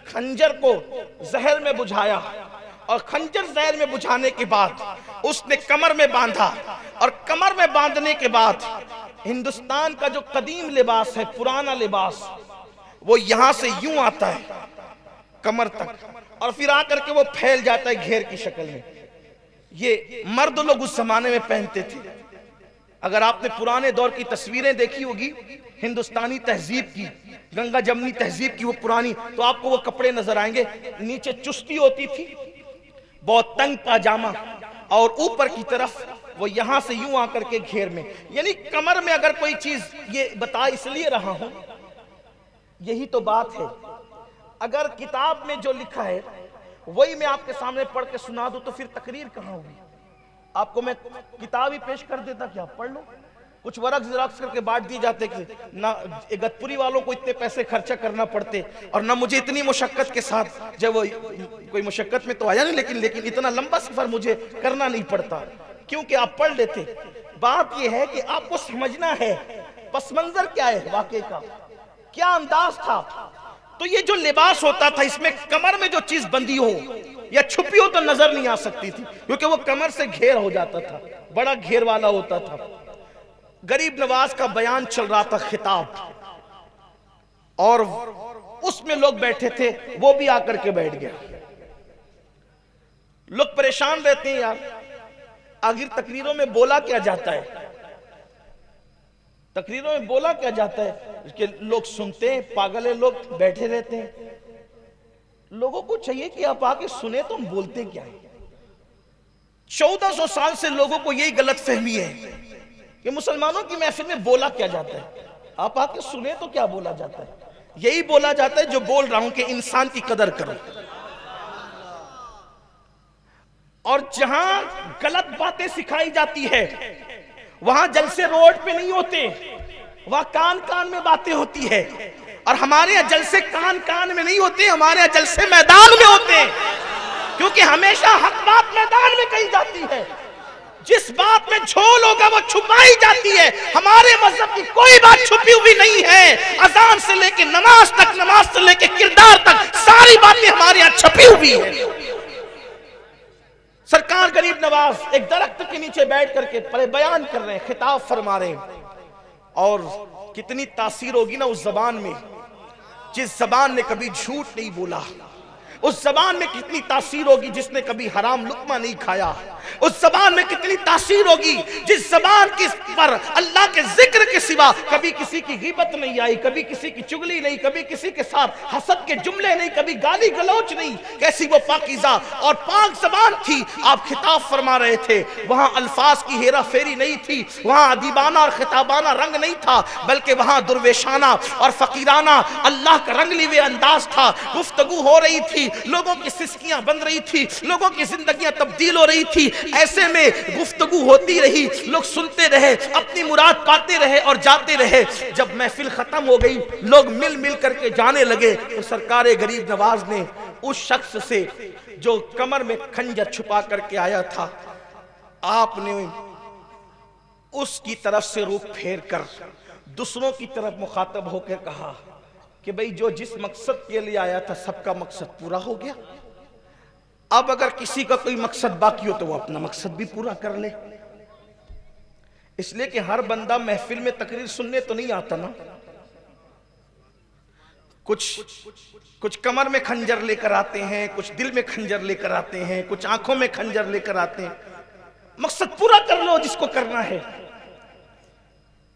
خنجر کو زہر میں بجھایا، اور خنجر زہر میں بجھانے کے بعد اس نے کمر میں باندھا، اور کمر میں باندھنے کے بعد ہندوستان کا جو قدیم لباس ہے، پرانا لباس، وہ یہاں سے یوں آتا ہے کمر تک، اور پھر آ کر کے وہ پھیل جاتا ہے گھیر کی شکل میں. یہ مرد لوگ اس زمانے میں پہنتے تھے. اگر آپ نے پرانے دور کی تصویریں دیکھی ہوگی ہندوستانی تہذیب کی، گنگا جمنی تہذیب کی، وہ پرانی، تو آپ کو وہ کپڑے نظر آئیں گے. نیچے چستی ہوتی تھی، بہت تنگ پاجامہ، اور اوپر کی طرف وہ یہاں سے یوں آ کر کے گھیر میں. یعنی کمر میں اگر کوئی چیز، یہ بتا اس لیے رہا ہوں، یہی تو بات ہے. اگر کتاب میں جو لکھا ہے وہی میں آپ کے سامنے پڑھ کے سنا دوں تو پھر تقریر کہاں ہوگی؟ آپ کو میں کتاب ہی پیش کر دیتا کہ آپ پڑھ لو. کچھ ورق زراکس کر کے بانٹ دی جاتے کہ نہ اگتپوری والوں کو اتنے پیسے خرچہ کرنا پڑتے، اور نہ مجھے اتنی مشقت کے ساتھ، جب وہ کوئی مشقت میں تو آیا نہیں، لیکن اتنا لمبا سفر مجھے کرنا نہیں پڑتا، کیونکہ آپ پڑھ لیتے. بات یہ ہے کہ آپ کو سمجھنا ہے پس منظر کیا ہے واقعے کا، کیا انداز تھا. تو یہ جو لباس ہوتا تھا، اس میں کمر میں جو چیز بندی ہو یا چھپی ہو تو نظر نہیں آ سکتی تھی، کیونکہ وہ کمر سے گھیر ہو جاتا تھا، بڑا گھیر والا ہوتا تھا. غریب نواز کا بیان چل رہا تھا، خطاب، اور اس میں لوگ بیٹھے تھے، وہ بھی آ کر کے بیٹھ گیا. لوگ پریشان رہتے ہیں، یار آخر تقریروں میں بولا کیا جاتا ہے، تقریروں میں بولا کیا جاتا ہے کہ لوگ سنتے ہیں، پاگل ہیں، لوگ بیٹھے رہتے ہیں. لوگوں کو چاہیے کہ آپ آ کے سنیں تو ہم بولتے کیا ہیں. 1400 سال سے لوگوں کو یہی غلط فہمی ہے کہ مسلمانوں کی محفل میں بولا کیا جاتا ہے. آپ آ کے سنیں تو کیا بولا جاتا ہے؟ یہی بولا جاتا ہے جو بول رہا ہوں کہ انسان کی قدر کرو. اور جہاں غلط باتیں سکھائی جاتی ہے وہاں جلسے روڈ پہ نہیں ہوتے، وہاں کان کان میں باتیں ہوتی ہے. اور ہمارے یہاں جلسے کان کان میں نہیں ہوتے، ہمارے یہاں جلسے میدان میں ہوتے ہیں، کیونکہ ہمیشہ حق بات میدان میں کہی جاتی ہے. جس بات میں جھول ہوگا وہ چھپائی جاتی ہے. ہمارے مذہب کی کوئی بات چھپی ہوئی نہیں ہے. اذان سے لے کے نماز تک، نماز سے لے کے کردار تک، ساری باتیں ہمارے یہاں چھپی ہوئی ہیں. سرکار غریب نواز ایک درخت کے نیچے بیٹھ کر کے بیان کر رہے ہیں، خطاب فرما رہے ہیں، اور کتنی تاثیر ہوگی نا اس زبان میں جس زبان نے کبھی جھوٹ نہیں بولا، اس زبان میں کتنی تاثیر ہوگی جس نے کبھی حرام لقمہ نہیں کھایا، اس زبان میں کتنی تاثیر ہوگی جس زبان کی پر اللہ کے ذکر کے سوا کبھی کسی کی غیبت نہیں آئی، کبھی کسی کی چگلی نہیں، کبھی کسی کے ساتھ حسد کے جملے نہیں، کبھی گالی گلوچ نہیں۔ کیسی وہ پاکیزہ اور پاک زبان تھی۔ آپ خطاب فرما رہے تھے، وہاں الفاظ کی ہیرا پھیری نہیں تھی، وہاں ادیبانہ اور خطابانہ رنگ نہیں تھا، بلکہ وہاں درویشانہ اور فقیرانہ اللہ کا رنگ لیوے انداز تھا۔ گفتگو ہو رہی تھی، لوگوں کی سسکیاں بن رہی تھی، لوگوں کی زندگیاں تبدیل ہو رہی تھی۔ ایسے میں گفتگو ہوتی رہی، لوگ سنتے رہے، اپنی مراد پاتے رہے اور جاتے رہے۔ جب محفل ختم ہو گئی، لوگ مل مل کر کے جانے لگے، تو سرکار غریب نواز نے اس شخص سے جو کمر میں خنجر چھپا کر کے آیا تھا، آپ نے اس کی طرف سے رخ پھیر کر دوسروں کی طرف مخاطب ہو کے کہا کہ بھئی جو جس مقصد کے لیے آیا تھا سب کا مقصد پورا ہو گیا، اب اگر کسی کا کوئی مقصد باقی ہو تو وہ اپنا مقصد بھی پورا کر لے۔ اس لیے کہ ہر بندہ محفل میں تقریر سننے تو نہیں آتا نا، کچھ کمر میں خنجر لے کر آتے ہیں، کچھ دل میں خنجر لے کر آتے ہیں، کچھ آنکھوں میں خنجر لے کر آتے ہیں۔ مقصد پورا کر لو جس کو کرنا ہے۔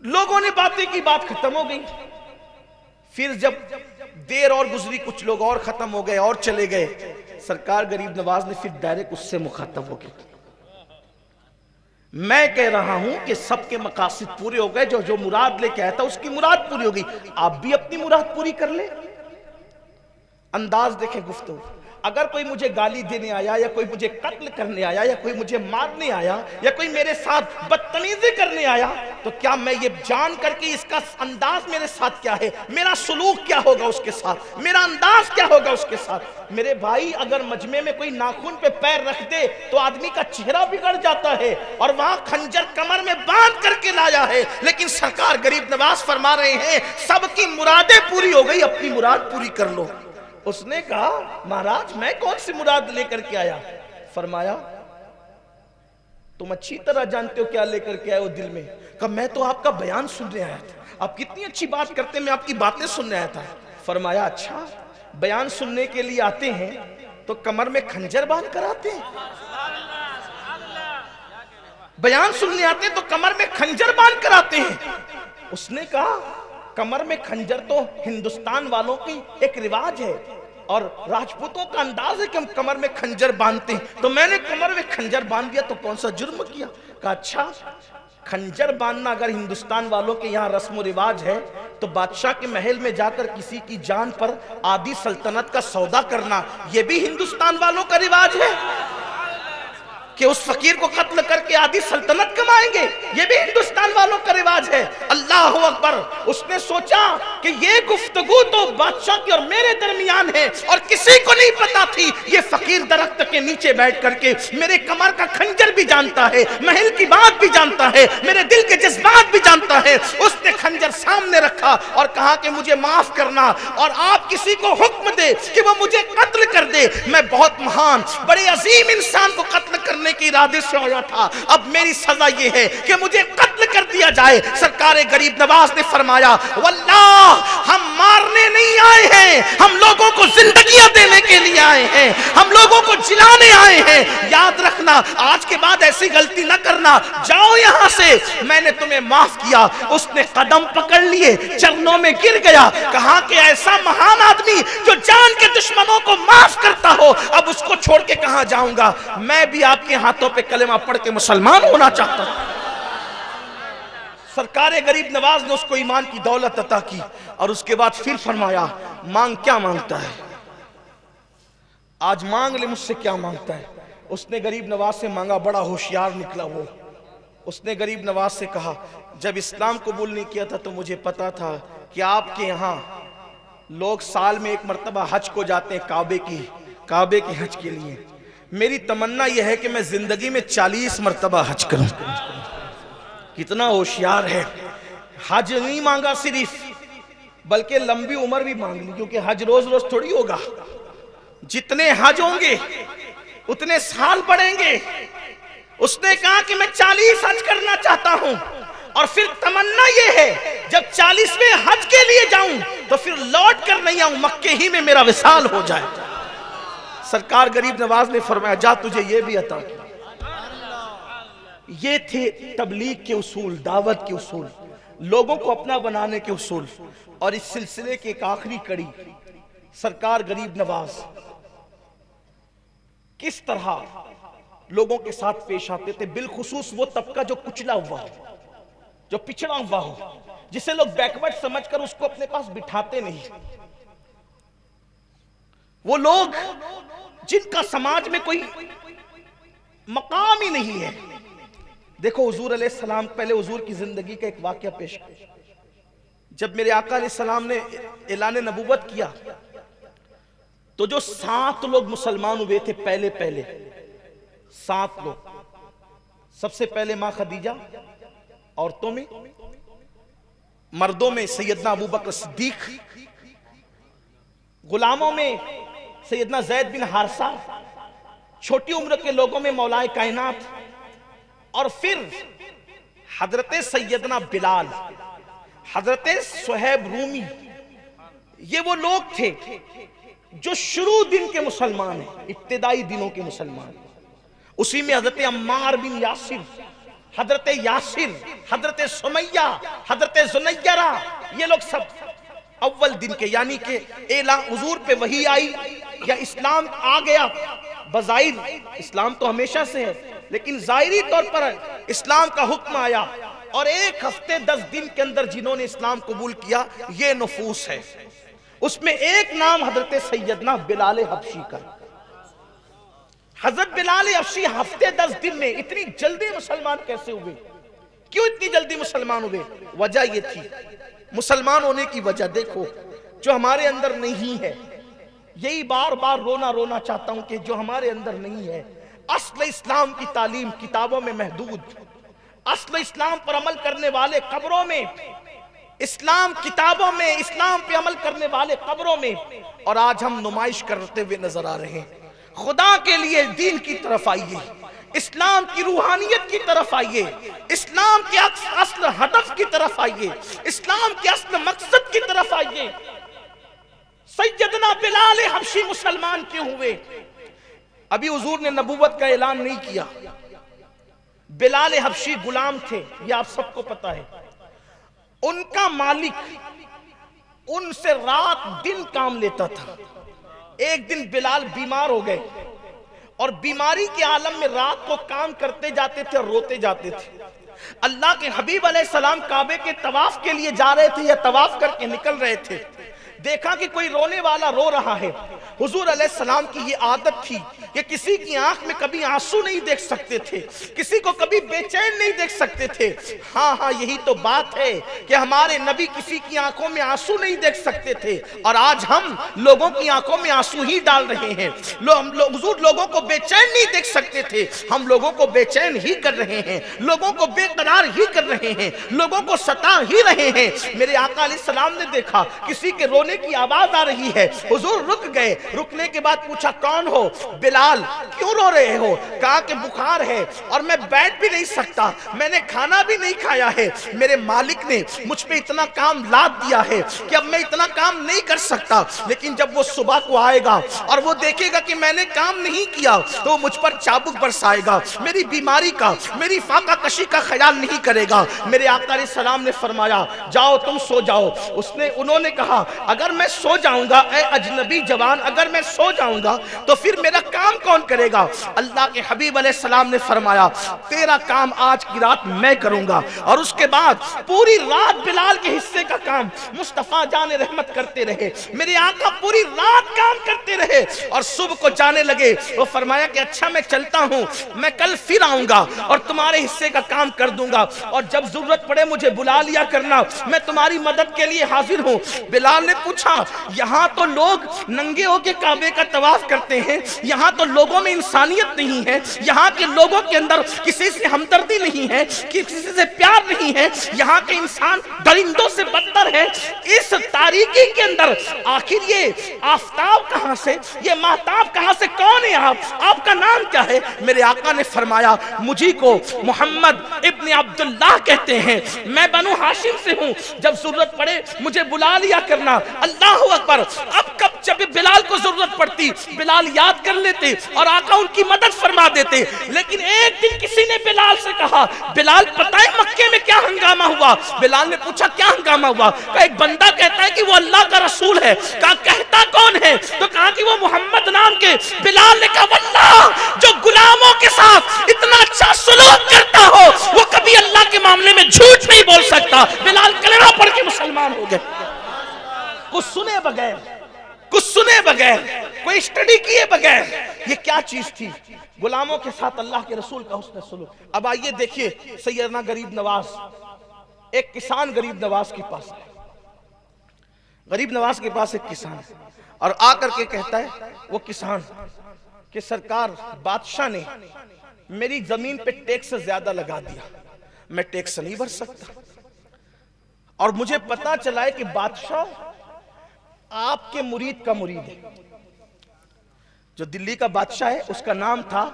لوگوں نے باتیں کی، بات ختم ہو گئی۔ پھر جب دیر اور گزری، کچھ لوگ اور ختم ہو گئے اور چلے گئے، سرکار غریب نواز نے پھر ڈائریکٹ اس سے مخاطب ہو گئے۔ میں کہہ رہا ہوں کہ سب کے مقاصد پورے ہو گئے، جو مراد لے کے آیا تھا اس کی مراد پوری ہو گئی، آپ بھی اپنی مراد پوری کر لیں۔ انداز دیکھیں گفتگو۔ اگر کوئی مجھے گالی دینے آیا، یا کوئی مجھے قتل کرنے آیا، یا کوئی مجھے مارنے آیا، یا کوئی میرے ساتھ بدتمیزی کرنے آیا، تو کیا میں یہ جان کر کے اس کا انداز میرے ساتھ کیا ہے، میرا سلوک کیا ہوگا اس کے ساتھ، میرا انداز کیا ہوگا اس کے ساتھ؟ میرے بھائی، اگر مجمع میں کوئی ناخن پہ پیر رکھ دے تو آدمی کا چہرہ بگڑ جاتا ہے، اور وہاں خنجر کمر میں باندھ کر کے لایا ہے۔ لیکن سرکار غریب نواز فرما رہے ہیں سب کی مرادیں پوری ہو گئی، اپنی مراد پوری کر لو۔ اس نے کہا مہاراج میں کون سی مراد لے کر کے آیا؟ فرمایا تم اچھی طرح جانتے ہو کیا لے کر کے آئے ہو دل میں۔ کہا میں تو آپ کا بیان سننے آیا تھا، آپ کتنی اچھی بات کرتے ہیں، میں آپ کی باتیں سننے آیا تھا۔ فرمایا اچھا، بیان سننے کے لیے آتے ہیں تو کمر میں خنجر باندھ کر آتے ہیں؟ بیان سننے آتے ہیں تو کمر میں خنجر باندھ کر آتے ہیں؟ اس نے کہا کمر میں خنجر تو ہندوستان والوں کی ایک رواج ہے، اور راجپوتوں کا انداز ہے کہ ہم کمر میں خنجر باندھتے ہیں، تو میں نے کمر میں خنجر باندھ دیا تو کون سا جرم کیا؟ کہا اچھا، خنجر باندھنا اگر ہندوستان والوں کے یہاں رسم و رواج ہے تو بادشاہ کے محل میں جا کر کسی کی جان پر آدھی سلطنت کا سودا کرنا یہ بھی ہندوستان والوں کا رواج ہے کہ اس فقیر کو قتل کر کے آدھی سلطنت کمائیں گے، یہ بھی ہندوستان والوں کا رواج ہے۔ اللہ اکبر! اس نے سوچا کہ یہ گفتگو تو بادشاہ کی اور میرے درمیان ہے، اور کسی کو نہیں پتا تھی یہ فقیر درخت کے نیچے بیٹھ کر کے میرے کمر کا خنجر بھی جانتا ہے، محل کی بات بھی جانتا ہے، میرے دل کے جذبات بھی جانتا ہے۔ اس نے خنجر سامنے رکھا اور کہا کہ مجھے معاف کرنا، اور آپ کسی کو حکم دے کہ وہ مجھے قتل کر دے، میں بہت مہان بڑے عظیم انسان کو قتل کرنے کے ارادے سے آیا تھا، اب میری سزا یہ ہے کہ مجھے قتل کر دیا جائے۔ سرکار غریب نواز نے فرمایا واللہ ہم مارنے نہیں آئے ہیں، ہم لوگوں کو زندگیاں دینے کے لیے آئے ہیں، ہم لوگوں کو جلانے آئے ہیں۔ یاد رکھنا آج کے بعد ایسی غلطی نہ کرنا، جاؤ یہاں سے، میں نے تمہیں معاف کیا۔ اس نے قدم پکڑ لیے، چرنوں میں گر گیا، کہا کہ ایسا مہان آدمی جو جان کے دشمنوں کو معاف کرتا ہو، اب اس کو چھوڑ کے کہاں جاؤں گا؟ میں بھی آپ کے ہاتھوں پہ کلمہ پڑھ کے مسلمان ہونا چاہتا ہوں۔ سرکار غریب نواز نے اس کو ایمان کی دولت عطا کی، اور اس کے بعد پھر فرمایا مانگ کیا مانگتا ہے، آج مانگ لے مجھ سے کیا مانگتا ہے۔ اس نے غریب نواز سے مانگا، بڑا ہوشیار نکلا وہ۔ اس نے غریب نواز سے کہا جب اسلام قبول نہیں کیا تھا تو مجھے پتا تھا کہ آپ کے یہاں لوگ سال میں ایک مرتبہ حج کو جاتے ہیں، کعبے کی حج کے لیے۔ میری تمنا یہ ہے کہ میں زندگی میں 40 مرتبہ حج کروں۔ کتنا ہوشیار ہے، حج نہیں مانگا صرف، بلکہ لمبی عمر بھی مانگ لی، کیونکہ حج روز روز تھوڑی ہوگا، جتنے حج ہوں گے اتنے سال بڑھیں گے۔ اس نے کہا کہ میں 40 حج کرنا چاہتا ہوں، اور پھر تمنا یہ ہے جب 40ویں حج کے لیے جاؤں تو پھر لوٹ کر نہیں آؤں، مکے ہی میں میرا وصال ہو جائے۔ سرکار غریب نواز نے فرمایا جا تجھے یہ بھی عطا کیا۔ یہ تھے تبلیغ کے اصول، دعوت کے اصول، لوگوں کو اپنا بنانے کے اصول۔ اور اس سلسلے کی ایک آخری کڑی، سرکار غریب نواز کس طرح لوگوں کے ساتھ پیش آتے تھے، بالخصوص وہ طبقہ جو کچلا ہوا ہو، جو پچھڑا ہوا ہو، جسے لوگ بیکورڈ سمجھ کر اس کو اپنے پاس بٹھاتے نہیں، وہ لوگ جن کا سماج میں کوئی مقام ہی نہیں ہے۔ دیکھو حضور علیہ السلام، پہلے حضور کی زندگی کا ایک واقعہ پیش کر۔ جب میرے آقا علیہ السلام نے اعلان نبوت کیا تو جو 7 لوگ مسلمان ہوئے تھے، پہلے 7 لوگ، سب سے پہلے ماں خدیجہ، عورتوں میں، مردوں میں سیدنا ابوبکر صدیق، غلاموں میں سیدنا زید بن حارثہ، چھوٹی عمر کے لوگوں میں مولا کائنات، اور پھر حضرت سیدنا بلال، حضرت صہیب رومی۔ یہ وہ لوگ تھے جو شروع دن کے مسلمان ہیں، ابتدائی دنوں کے مسلمان۔ اسی میں حضرت عمار بن یاسر، حضرت یاسر، حضرت سمیہ، حضرت زنیرہ، یہ لوگ سب اول دن کے، یعنی کہ اعلان حضور پہ وحی آئی یا اسلام آ گیا۔ بظاہر اسلام تو ہمیشہ سے ہے، لیکن ظاہری طور پر اسلام کا حکم آیا، اور 1 ہفتے 10 دن کے اندر جنہوں نے اسلام قبول کیا یہ نفوس ہے۔ اس میں ایک نام حضرت سیدنا بلال حبشی کا۔ حضرت بلال حبشی ہفتے 10 دن میں اتنی جلدی مسلمان کیسے ہوئے؟ کیوں اتنی جلدی مسلمان ہوئے؟ وجہ یہ تھی، مسلمان ہونے کی وجہ دیکھو جو ہمارے اندر نہیں ہے، یہی بار بار رونا چاہتا ہوں کہ جو ہمارے اندر نہیں ہے۔ اصل اسلام کی تعلیم کتابوں میں محدود، اصل اسلام پر عمل کرنے والے قبروں میں، اسلام کتابوں میں، اسلام پہ عمل کرنے والے قبروں میں، اور آج ہم نمائش کرتے ہوئے نظر آ رہے ہیں۔ خدا کے لیے دین کی طرف آئیے، اسلام کی روحانیت کی طرف آئیے، اسلام کے اصل ہدف کی طرف آئیے، اسلام کے اصل مقصد کی طرف آئیے۔ سیدنا بلال حبشی مسلمان کیوں ہوئے؟ ابھی حضور نے نبوت کا اعلان نہیں کیا۔ بلال حبشی غلام تھے، یہ آپ سب کو پتا ہے۔ ان کا مالک ان سے رات دن کام لیتا تھا۔ ایک دن بلال بیمار ہو گئے، اور بیماری کے عالم میں رات کو کام کرتے جاتے تھے اور روتے جاتے تھے۔ اللہ کے حبیب علیہ السلام کعبے کے طواف کے لیے جا رہے تھے یا طواف کر کے نکل رہے تھے، دیکھا کہ کوئی رونے والا رو رہا ہے۔ حضور علیہ السلام کی یہ عادت تھی کہ کسی کی آنکھ میں کبھی آنسو نہیں دیکھ سکتے تھے، کسی کو کبھی بے چین نہیں دیکھ سکتے تھے۔ ہاں یہی تو بات ہے کہ ہمارے نبی کسی کی آنکھوں میں آنسو نہیں دیکھ سکتے تھے، اور آج ہم لوگوں کی آنکھوں میں آنسو ہی ڈال رہے ہیں۔ حضور لوگوں کو بے چین نہیں دیکھ سکتے تھے، ہم لوگوں کو بے چین ہی کر رہے ہیں، لوگوں کو بے قرار ہی کر رہے ہیں، لوگوں کو ستا ہی رہے ہیں۔ میرے آقا علیہ السلام نے دیکھا کسی کے رونے کی آواز آ رہی ہے، حضور رک گئے۔ رکنے کے بعد پوچھا کون ہو؟ بلال، کیوں رو رہے ہو؟ کہا کہ بخار ہے اور میں بیٹھ بھی نہیں سکتا، میں نے کھانا بھی نہیں کھایا ہے، میرے مالک نے مجھ پہ اتنا کام لاد دیا ہے کہ اب میں اتنا کام نہیں کر سکتا، لیکن جب وہ صبح کو آئے گا اور وہ دیکھے گا کہ میں نے کام نہیں کیا تو وہ مجھ پر چابک برسائے گا، میری بیماری کا، میری فاقہ کشی کا خیال نہیں کرے گا۔ میرے آقا علیہ السلام نے فرمایا جاؤ تم سو جاؤ۔ انہوں نے کہا اگر میں سو جاؤں گا اے اجنبی جوان، اگر میں سو جاؤں گا تو پھر میرا کام کون کرے گا؟ اللہ کے حبیب علیہ السلام نے فرمایا تیرا کام آج کی رات میں کروں گا، اور اس کے بعد پوری رات بلال کے حصے کا کام مصطفیٰ جان رحمت کرتے رہے۔ میرے آقا پوری رات کام کرتے رہے اور صبح کو جانے لگے۔ وہ فرمایا کہ اچھا میں چلتا ہوں، میں کل پھر آؤں گا اور تمہارے حصے کا کام کر دوں گا، اور جب ضرورت پڑے مجھے بلا لیا کرنا، میں تمہاری مدد کے لیے حاضر ہوں۔ بلال نے پوچھا یہاں تو لوگ ننگے ہو کے کعبے کا طواف کرتے ہیں، یہاں تو لوگوں میں انسانیت نہیں ہے، یہاں کے لوگوں کے اندر کسی سے ہمدردی نہیں ہے، کسی سے پیار تیار نہیں ہے، یہاں کے انسان درندوں سے بدتر ہے۔ اس تاریکی کے اندر آخر یہ آفتاب کہاں سے، یہ مہتاب کہاں سے، کون ہے آپ کا نام کیا ہے؟ میرے آقا نے فرمایا مجھے کو محمد ابن عبداللہ کہتے ہیں، میں بنو ہاشم سے ہوں، جب ضرورت پڑے مجھے بلا لیا کرنا۔ اللہ اکبر۔ اب کب جب بلال کو ضرورت پڑتی بلال یاد کر لیتے اور آقا ان کی مدد فرما دیتے۔ لیکن ایک دن کسی نے بلال سے کہا بلال پتہ ہے مکے میں کیا ہنگامہ ہوا؟ بلال نے پوچھا کیا ہنگامہ ہوا؟ کہا ایک بندہ کہتا ہے کہ وہ اللہ کا رسول ہے۔ کہا کہتا کون ہے؟ تو کہا کہ وہ محمد نام کے۔ بلال نے کہا واللہ جو غلاموں کے ساتھ اتنا اچھا سلوک کرتا ہو وہ کبھی اللہ کے معاملے میں جھوٹ نہیں بول سکتا۔ بلال کلمہ پڑھ کے مسلمان ہو گئے، کچھ سنے بغیر، کچھ سنے بغیر، کوئی اسٹڈی کیے بغیر۔ یہ کیا چیز تھی؟ غلاموں کے ساتھ اللہ کے رسول کا حسن سلوک۔ اب آئیے دیکھیے سیدنا غریب نواز، ایک کسان غریب نواز کے پاس ہے، غریب نواز کے پاس ایک کسان ہے اور آ کر کے کہتا ہے وہ کسان کہ سرکار بادشاہ نے میری زمین پہ ٹیکس زیادہ لگا دیا، میں ٹیکس نہیں بھر سکتا، اور مجھے پتا چلا ہے کہ بادشاہ آپ کے مرید کا مرید ہے۔ جو دلی کا بادشاہ ہے اس کا نام تھا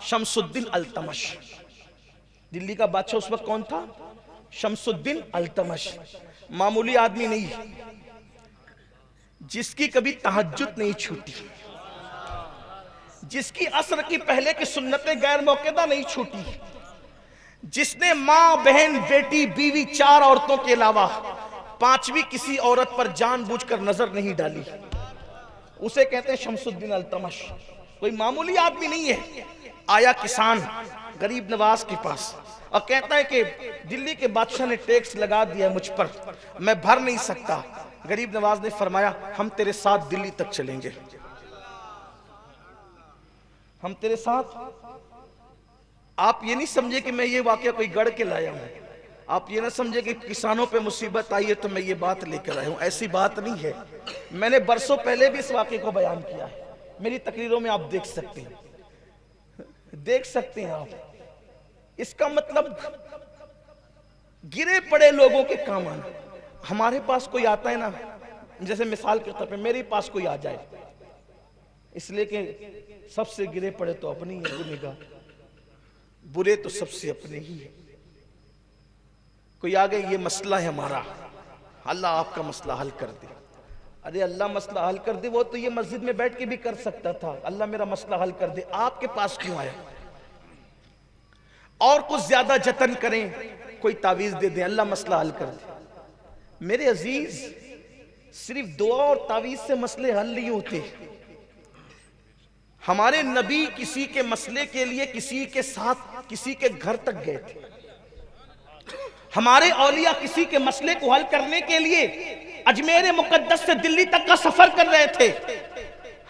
شمس الدین التمش۔ دلی کا بادشاہ اس وقت کون تھا؟ شمس الدین التمش۔ معمولی آدمی نہیں، جس کی کبھی تہجد نہیں چھوٹی، جس کی عصر کی پہلے کی سنتیں غیر موقعہ نہیں چھوٹی، جس نے ماں بہن بیٹی بیوی 4 عورتوں کے علاوہ 5ویں کسی عورت پر جان بوجھ کر نظر نہیں ڈالی، اسے کہتے ہیں شمس الدین التمش۔ کوئی معمولی آدمی نہیں ہے۔ آیا کسان غریب نواز کے پاس اور کہتا ہے کہ دلی کے بادشاہ نے ٹیکس لگا دیا مجھ پر، میں بھر نہیں سکتا۔ غریب نواز نے فرمایا ہم تیرے ساتھ دلی تک چلیں گے، ہم تیرے ساتھ۔ آپ یہ نہیں سمجھے کہ میں یہ واقعہ کوئی گڑھ کے لایا ہوں، آپ یہ نہ سمجھے کہ کسانوں پہ مصیبت آئی ہے تو میں یہ بات لے کر آیا ہوں، ایسی بات نہیں ہے۔ میں نے برسوں پہلے بھی اس واقعے کو بیان کیا ہے، میری تقریروں میں آپ دیکھ سکتے ہیں آپ۔ اس کا مطلب گرے پڑے لوگوں کے کام آنا۔ ہمارے پاس کوئی آتا ہے نا، جیسے مثال کے طور پہ میرے پاس کوئی آ جائے، اس لیے کہ سب سے گرے پڑے تو اپنی ہے نگاہ، برے تو سب سے اپنے ہی ہے۔ کوئی آگے یہ مسئلہ ہے ہمارا، اللہ آپ کا مسئلہ حل کر دے۔ ارے اللہ مسئلہ حل کر دے، وہ تو یہ مسجد میں بیٹھ کے بھی کر سکتا تھا، اللہ میرا مسئلہ حل کر دے، آپ کے پاس کیوں آیا؟ اور کچھ زیادہ جتن کریں، کوئی تعویذ دے دیں، اللہ مسئلہ حل کر دے۔ میرے عزیز، صرف دعا اور تعویذ سے مسئلے حل نہیں ہوتے۔ ہمارے نبی کسی کے مسئلے کے لیے کسی کے ساتھ کسی کے گھر تک گئے تھے، ہمارے اولیاء کسی کے مسئلے کو حل کرنے کے لیے اجمیر مقدس سے دلی تک کا سفر کر رہے تھے۔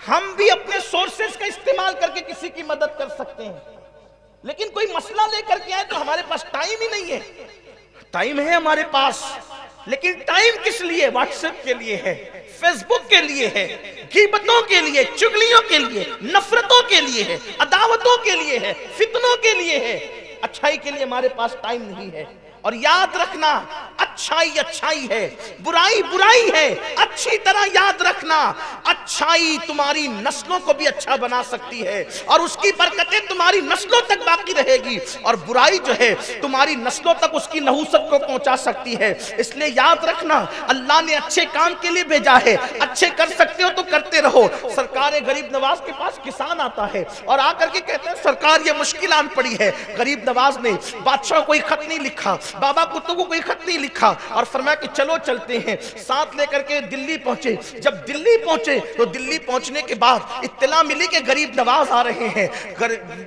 ہم بھی اپنے سورسز کا استعمال کر کے کسی کی مدد کر سکتے ہیں، لیکن کوئی مسئلہ لے کر کے آئے تو ہمارے پاس ٹائم ہی نہیں ہے۔ ٹائم ہے ہمارے پاس، لیکن ٹائم کس لیے؟ واٹس ایپ کے لیے ہے، فیس بک کے لیے ہے، غیبتوں کے لیے، چگلیوں کے لیے، نفرتوں کے لیے ہے، عداوتوں کے لیے ہے، فتنوں کے لیے ہے۔ اچھائی کے لیے ہمارے پاس ٹائم نہیں ہے۔ اور یاد رکھنا، اچھائی اچھائی ہے، برائی برائی ہے، اچھی طرح یاد رکھنا، اچھائی تمہاری نسلوں کو بھی اچھا بنا سکتی ہے اور اس کی برکتیں تمہاری نسلوں تک باقی رہے گی، اور برائی جو ہے تمہاری نسلوں تک اس کی نحوست کو پہنچا سکتی ہے۔ اس لیے یاد رکھنا، اللہ نے اچھے کام کے لیے بھیجا ہے، اچھے کر سکتے ہو تو کرتے رہو۔ سرکار غریب نواز کے پاس کسان آتا ہے اور آ کر کے کہتے ہیں سرکار یہ مشکل آن پڑی ہے۔ غریب نواز نے بادشاہ کوئی خط نہیں لکھا، بابا کتب کو کوئی خط نہیں لکھا، اور فرمایا کہ چلو چلتے ہیں۔ ساتھ لے کر کے دلی پہنچے۔ جب دلی پہنچے تو دلی پہنچنے کے بعد اطلاع ملی کہ غریب نواز آ رہے ہیں۔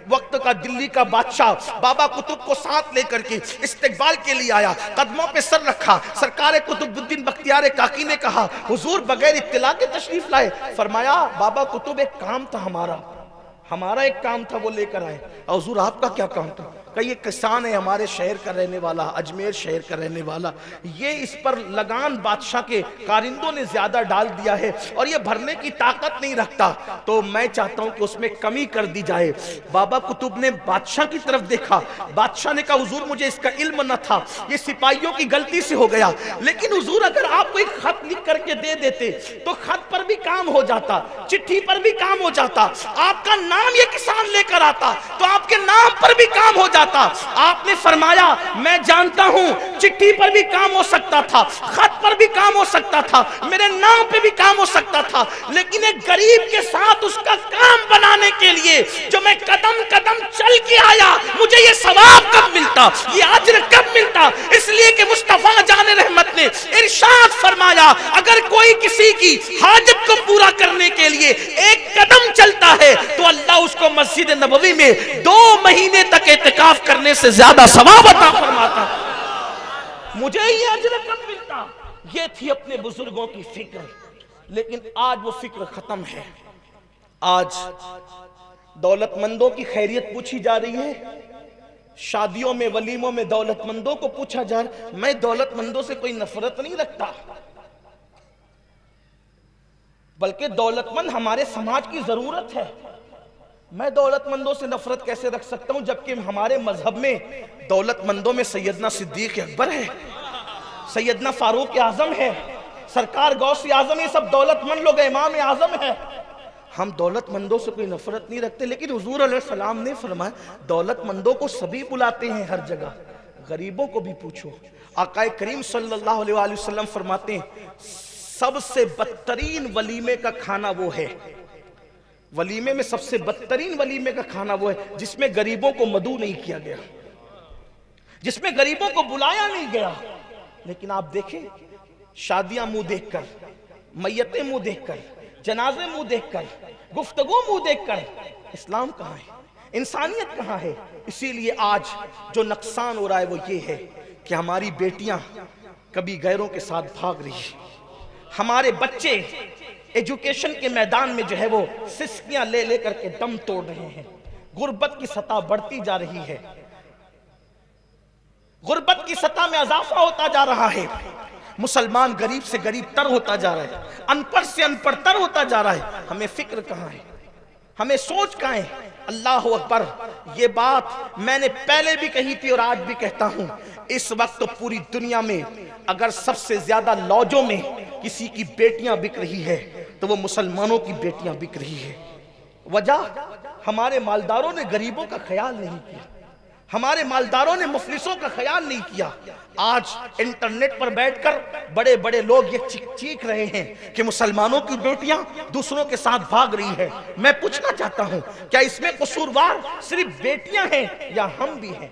وقت کا دلی کا بادشاہ بابا کتب کو ساتھ لے کر کے استقبال کے لیے آیا، قدموں پہ سر رکھا۔ سرکار قطب الدین بختیار کاکی نے کہا حضور بغیر اطلاع کے تشریف لائے؟ فرمایا بابا کتب ایک کام تھا ہمارا ایک کام تھا وہ لے کر آئے۔ حضور آپ کا کیا کام تھا؟ کہ یہ کسان ہے ہمارے شہر کا رہنے والا، اجمیر شہر کا رہنے والا، یہ اس پر لگان بادشاہ کے کارندوں نے زیادہ ڈال دیا ہے اور یہ بھرنے کی طاقت نہیں رکھتا، تو میں چاہتا ہوں کہ اس میں کمی کر دی جائے۔ بابا قطب نے بادشاہ کی طرف دیکھا، بادشاہ نے کہا حضور مجھے اس کا علم نہ تھا، یہ سپاہیوں کی غلطی سے ہو گیا، لیکن حضور اگر آپ کو ایک خط لکھ کر کے دے دیتے تو خط پر بھی کام ہو جاتا، چٹھی پر بھی کام ہو جاتا، آپ کا نام یہ کسان لے کر آتا تو آپ کے نام پر بھی کام ہو جاتا۔ آپ نے فرمایا میں جانتا ہوں چٹھی پر بھی کام ہو سکتا تھا، خط پر بھی کام ہو سکتا تھا، میرے نام پہ بھی کام ہو سکتا تھا، لیکن ایک غریب کے ساتھ اس کا کام بنانے کے لیے جو میں قدم قدم چل کے آیا، مجھے یہ ثواب کب ملتا، یہ اجر کب ملتا؟ اس لیے کہ مصطفیٰ جان رحمت نے ارشاد فرمایا اگر کوئی کسی کی حاجت کو پورا کرنے کے لیے ایک قدم چلتا ہے تو اللہ اس کو مسجد نبوی میں 2 مہینے تک اعتکاف کرنے سے زیادہ ثواب عطا فرماتا۔ مجھے یہ اجر کب ملتا؟ یہ تھی اپنے بزرگوں کی فکر، لیکن آج وہ فکر ختم ہے۔ آج دولت مندوں کی خیریت پوچھی جا رہی ہے، شادیوں میں ولیموں میں دولت مندوں کو پوچھا جا رہا ہے۔ میں دولت مندوں سے کوئی نفرت نہیں رکھتا، بلکہ دولت مند ہمارے سماج کی ضرورت ہے۔ میں دولت مندوں سے نفرت کیسے رکھ سکتا ہوں جبکہ ہمارے مذہب میں دولت مندوں میں سیدنا صدیق اکبر ہے، سیدنا فاروق اعظم ہے، سرکار غوث اعظم، یہ سب دولت مند لوگ، امام اعظم ہے۔ ہم دولت مندوں سے کوئی نفرت نہیں رکھتے، لیکن حضور علیہ السلام نے فرمایا دولت مندوں کو سبھی بلاتے ہیں ہر جگہ، غریبوں کو بھی پوچھو۔ آقا کریم صلی اللہ علیہ وآلہ وسلم فرماتے ہیں سب سے بدترین ولیمے کا کھانا وہ ہے، ولیمے میں سب سے بدترین ولیمے کا کھانا وہ ہے جس میں غریبوں کو مدعو نہیں کیا گیا، جس میں غریبوں کو بلایا نہیں گیا۔ لیکن آپ دیکھیں شادیاں منہ دیکھ کر، میتیں منہ دیکھ کر، جنازے منہ دیکھ کر، گفتگو منہ دیکھ کر، اسلام کہاں ہے، انسانیت کہاں ہے؟ اسی لیے آج جو نقصان ہو رہا ہے وہ یہ ہے کہ ہماری بیٹیاں کبھی غیروں کے ساتھ بھاگ رہی ہیں، ہمارے بچے ایجوکیشن کے میدان میں جو ہے وہ سسکیاں لے لے کر کے دم توڑ رہے ہیں، غربت کی سطح بڑھتی جا رہی ہے، غربت کی سطح میں اضافہ ہوتا جا رہا ہے، مسلمان غریب سے غریب تر ہوتا جا رہا ہے، ان پڑھ سے ان پڑھ تر ہوتا جا رہا ہے۔ ہمیں فکر کہاں ہے، ہمیں سوچ کہاں ہے؟ اللہ اکبر، یہ بات میں نے پہلے بھی کہی تھی اور آج بھی کہتا ہوں، اس وقت تو پوری دنیا میں اگر سب سے زیادہ لاجوں میں کسی کی بیٹیاں بک رہی ہے تو وہ مسلمانوں کی بیٹیاں بک رہی ہے۔ وجہ ہمارے مالداروں نے غریبوں کا خیال نہیں کیا، ہمارے مالداروں نے مفلسوں کا خیال نہیں کیا۔ آج انٹرنیٹ پر بیٹھ کر بڑے بڑے لوگ یہ چیخ رہے ہیں کہ مسلمانوں کی بیٹیاں دوسروں کے ساتھ بھاگ رہی ہیں۔ میں پوچھنا چاہتا ہوں کیا اس میں قصوروار صرف بیٹیاں ہیں یا ہم بھی ہیں؟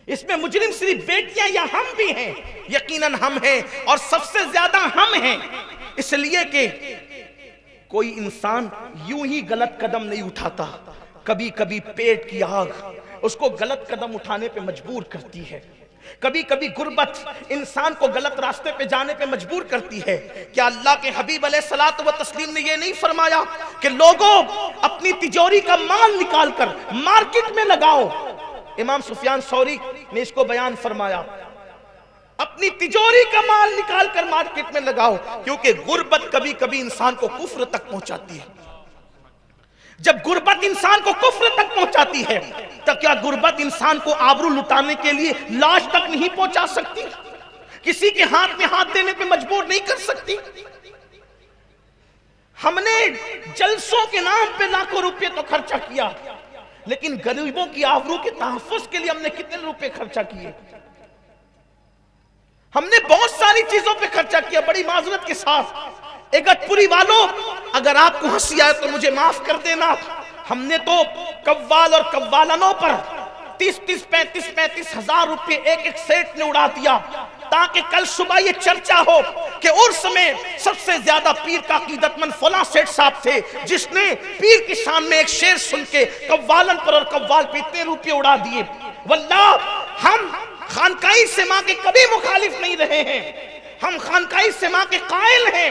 اس میں مجرم صرف بیٹیاں یا ہم بھی ہیں؟ یقیناً ہم ہیں اور سب سے زیادہ ہم ہیں، اس لیے کہ کوئی انسان یوں ہی غلط قدم نہیں اٹھاتا، کبھی کبھی پیٹ کی آگ اس کو غلط قدم اٹھانے پہ مجبور کرتی ہے، کبھی کبھی غربت انسان کو غلط راستے پہ جانے پہ مجبور کرتی ہے۔ کیا اللہ کے حبیب علیہ الصلوۃ والتسلیم نے یہ نہیں فرمایا کہ لوگوں اپنی تجوری کا مال نکال کر مارکیٹ میں لگاؤ؟ امام سفیان ثوری نے اس کو بیان فرمایا، اپنی تجوری کا مال نکال کر مارکیٹ میں لگاؤ، کیونکہ غربت کبھی کبھی انسان کو کفر تک پہنچاتی ہے۔ جب غربت انسان کو کفر تک پہنچاتی ہے تو کیا غربت انسان کو آبرو لٹانے کے لیے لاش تک نہیں پہنچا سکتی؟ کسی کے ہاتھ میں ہاتھ دینے پہ مجبور نہیں کر سکتی؟ ہم نے جلسوں کے نام پہ لاکھوں روپے تو خرچہ کیا، لیکن غریبوں کی آبرو کے تحفظ کے لیے ہم نے کتنے روپے خرچہ کیے؟ ہم نے بہت ساری چیزوں پہ خرچہ کیا۔ بڑی معذرت کے ساتھ اگتپوری والوں، اگر آپ کو ہنسی آئے تو مجھے معاف کر دینا، ہم نے تو قوال اور قوالنوں پر 35 ہزار روپے ایک ایک سیٹ نے اڑا دیا تاکہ کل صبح یہ چرچا ہو کہ عرس میں سب سے زیادہ پیر کا عقیدت مند فلاں سیٹ صاحب تھے جس نے پیر کی شان میں ایک شعر سن کے قوالن پر اور قوال پہ اتنے روپے اڑا دیے۔ واللہ ہم خانقاہی سما کے کبھی مخالف نہیں رہے ہیں، ہم خانقاہی سما کے قائل ہیں،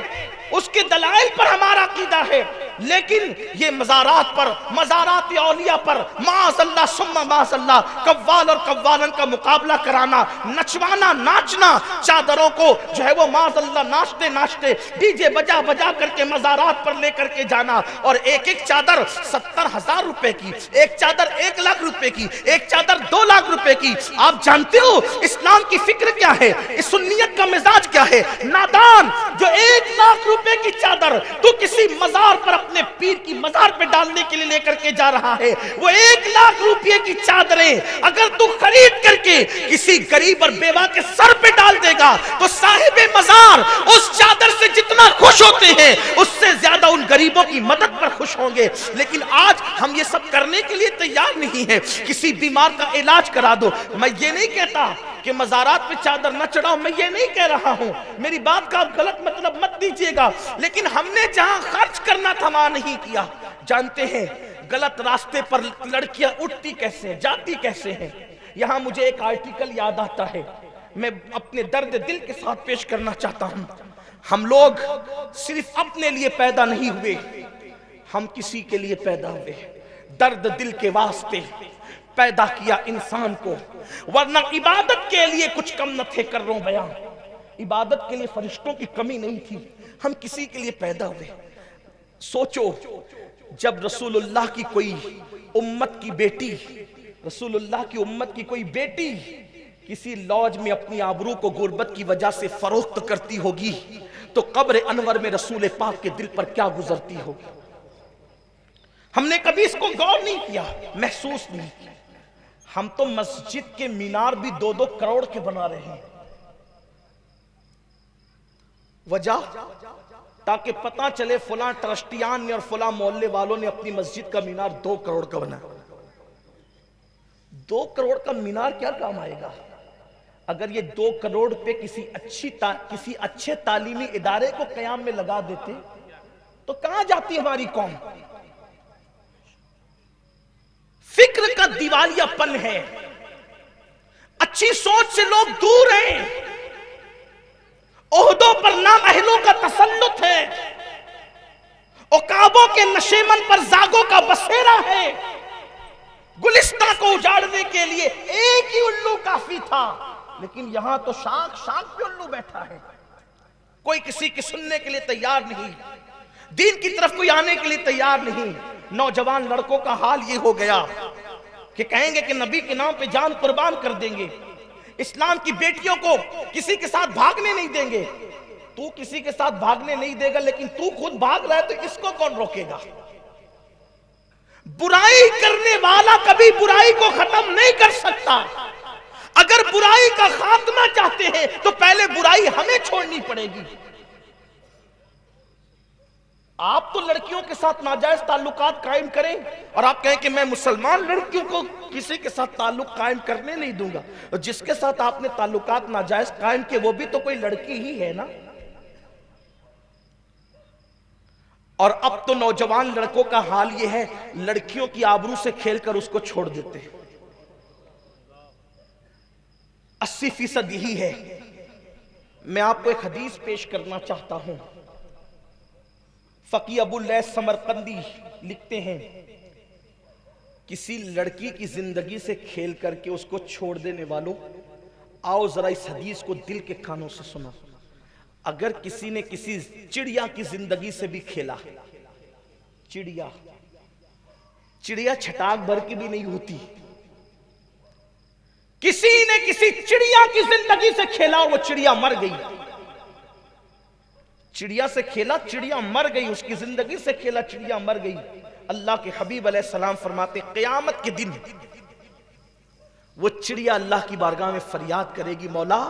اس کے دلائل پر ہمارا عقیدہ ہے، لیکن یہ مزارات پر، مزارات اولیاء پر معاذ اللہ ثم معاذ اللہ قوال اور قوالن کا مقابلہ کرانا، نچوانا، ناچنا، چادروں کو جو ہے وہ معاذ اللہ ناچتے ناچتے ڈی جے بجا بجا کر کے مزارات پر لے کر کے جانا، اور ایک ایک چادر 70,000 روپے کی، ایک چادر 1 لاکھ روپے کی، ایک چادر 2 لاکھ روپے کی۔ آپ جانتے ہو اسلام کی فکر کیا ہے، اس سنیت کا مزاج کیا ہے؟ نادان، جو 1 لاکھ روپے کی چادر تو کسی مزار پر اپنے پیر کی مزار پہ ڈالنے کے لیے لے کر کے جا رہا ہے، وہ 1 لاکھ روپے کی چادریں اگر تو خرید کر کے کسی غریب اور بیوہ کے سر پہ ڈال دے گا تو صاحب مزار اس چادر سے جتنا خوش ہوتے ہیں اس سے زیادہ ان غریبوں کی مدد پر خوش ہوں گے۔ لیکن آج ہم یہ سب کرنے کے لیے تیار نہیں ہیں۔ کسی بیمار کا علاج کرا دو، میں یہ نہیں کہتا کہ مزارات پہ چادر نہ چڑھاؤ، میں یہ نہیں کہہ رہا ہوں، میری بات کا آپ غلط مطلب مت دیجیے گا، لیکن ہم نے جہاں خرچ کرنا تھا وہاں نہیں کیا۔ جانتے ہیں غلط راستے پر لڑکیاں اٹھتی کیسے ہیں، جاتی کیسے ہیں؟ یہاں مجھے ایک آرٹیکل یاد آتا ہے، میں اپنے درد دل کے ساتھ پیش کرنا چاہتا ہوں۔ ہم لوگ صرف اپنے لیے پیدا نہیں ہوئے، ہم کسی کے لیے پیدا ہوئے، درد دل کے واسطے پیدا کیا انسان کو، ورنہ عبادت کے لیے کچھ کم نہ تھے۔ کر رہا ہوں بیان، عبادت کے لیے فرشتوں کی کمی نہیں تھی، ہم کسی کے لیے پیدا ہوئے۔ سوچو جب رسول اللہ کی کوئی امت کی بیٹی، رسول اللہ کی امت کی کوئی بیٹی کسی لاج میں اپنی آبرو کو غربت کی وجہ سے فروخت کرتی ہوگی تو قبر انور میں رسول پاک کے دل پر کیا گزرتی ہوگی؟ ہم نے کبھی اس کو غور نہیں کیا، محسوس نہیں کیا۔ ہم تو مسجد کے مینار بھی 2-2 کروڑ کے بنا رہے ہیں، وجہ تاکہ پتہ چلے فلاں ٹرسٹیان نے اور فلاں محلے والوں نے اپنی مسجد کا مینار 2 کروڑ کا بنا۔ 2 کروڑ کا مینار کیا کام آئے گا؟ اگر یہ 2 کروڑ پہ کسی اچھے تعلیمی ادارے کو قیام میں لگا دیتے تو کہاں جاتی ہماری قوم؟ فکر کا دیوالیہ پن ہے، اچھی سوچ سے لوگ دور ہیں، عہدوں پر نام اہلوں کا تسلط ہے، عقابوں کے نشیمن پر زاغوں کا بسیرا ہے۔ گلستہ کو اجاڑنے کے لیے ایک ہی الو کافی تھا، لیکن یہاں تو شاخ پہ الو بیٹھا ہے، کوئی کسی کی سننے کے لیے تیار نہیں، دین کی طرف کوئی آنے کے لیے تیار نہیں۔ نوجوان لڑکوں کا حال یہ ہو گیا کہ کہیں گے کہ نبی کے نام پہ جان قربان کر دیں گے، اسلام کی بیٹیوں کو کسی کے ساتھ بھاگنے نہیں دیں گے۔ تو کسی کے ساتھ بھاگنے نہیں دے گا، لیکن تو خود بھاگ رہا ہے تو اس کو کون روکے گا؟ برائی کرنے والا کبھی برائی کو ختم نہیں کر سکتا۔ اگر برائی کا خاتمہ چاہتے ہیں تو پہلے برائی ہمیں چھوڑنی پڑے گی۔ آپ تو لڑکیوں کے ساتھ ناجائز تعلقات قائم کریں اور آپ کہیں کہ میں مسلمان لڑکیوں کو کسی کے ساتھ تعلق قائم کرنے نہیں دوں گا، اور جس کے ساتھ آپ نے تعلقات ناجائز قائم کیے وہ بھی تو کوئی لڑکی ہی ہے نا۔ اور اب تو نوجوان لڑکوں کا حال یہ ہے، لڑکیوں کی آبرو سے کھیل کر اس کو چھوڑ دیتے ہیں۔ 80% یہی ہے۔ میں آپ کو ایک حدیث پیش کرنا چاہتا ہوں۔ فقی ابو اللیث سمرقندی لکھتے ہیں، کسی لڑکی کی زندگی سے کھیل کر کے اس کو چھوڑ دینے والوں، آؤ ذرا اس حدیث کو دل کے کانوں سے سنو۔ اگر کسی نے کسی چڑیا کی زندگی سے بھی کھیلا، چڑیا چھٹاک بھر کی بھی نہیں ہوتی، کسی نے کسی چڑیا کی زندگی سے کھیلا اور وہ چڑیا مر گئی، چڑیا سے کھیلا چڑیا مر گئی، اس کی زندگی سے کھیلا چڑیا مر گئی، اللہ کے حبیب علیہ السلام فرماتے قیامت کے دن وہ چڑیا اللہ کی بارگاہ میں فریاد کرے گی، مولا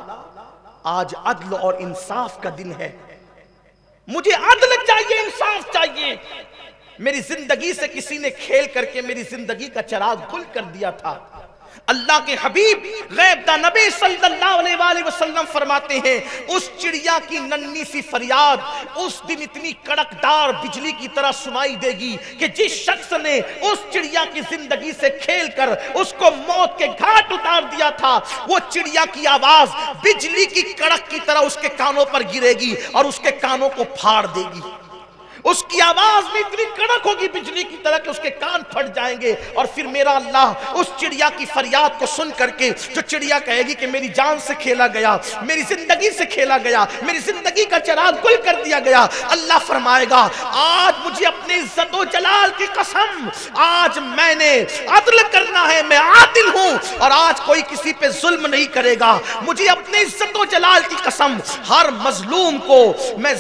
آج عدل اور انصاف کا دن ہے، مجھے عدل چاہیے، انصاف چاہیے، میری زندگی سے کسی نے کھیل کر کے میری زندگی کا چراغ گل کر دیا تھا۔ اللہ کے حبیب غیب دا نبی صلی اللہ علیہ وآلہ وسلم فرماتے ہیں اس چڑیا کی ننھی سی فریاد اس دن اتنی کڑکدار بجلی کی طرح سنائی دے گی کہ جس شخص نے اس چڑیا کی زندگی سے کھیل کر اس کو موت کے گھاٹ اتار دیا تھا، وہ چڑیا کی آواز بجلی کی کڑک کی طرح اس کے کانوں پر گرے گی اور اس کے کانوں کو پھاڑ دے گی۔ اس کی آواز میں اتنی کڑک ہوگی بجلی کی طرح کہ اس کے کان پھٹ جائیں گے. اور پھر میرا اللہ اس چڑیا کی فریاد کو سن کر کے، جو چڑیا کہے گی کہ میری جان سے کھیلا گیا، میری زندگی سے کھیلا گیا، میری زندگی کا چراغ گل کر دیا گیا، اللہ فرمائے گا آج مجھے اپنے عزت و جلال کی قسم، آج میں نے عدل کرنا ہے، میں عادل ہوں، اور آج کوئی کسی پہ ظلم نہیں کرے گا. مجھے اپنے عزت و جلال کی قسم، ہر مظلوم کو میں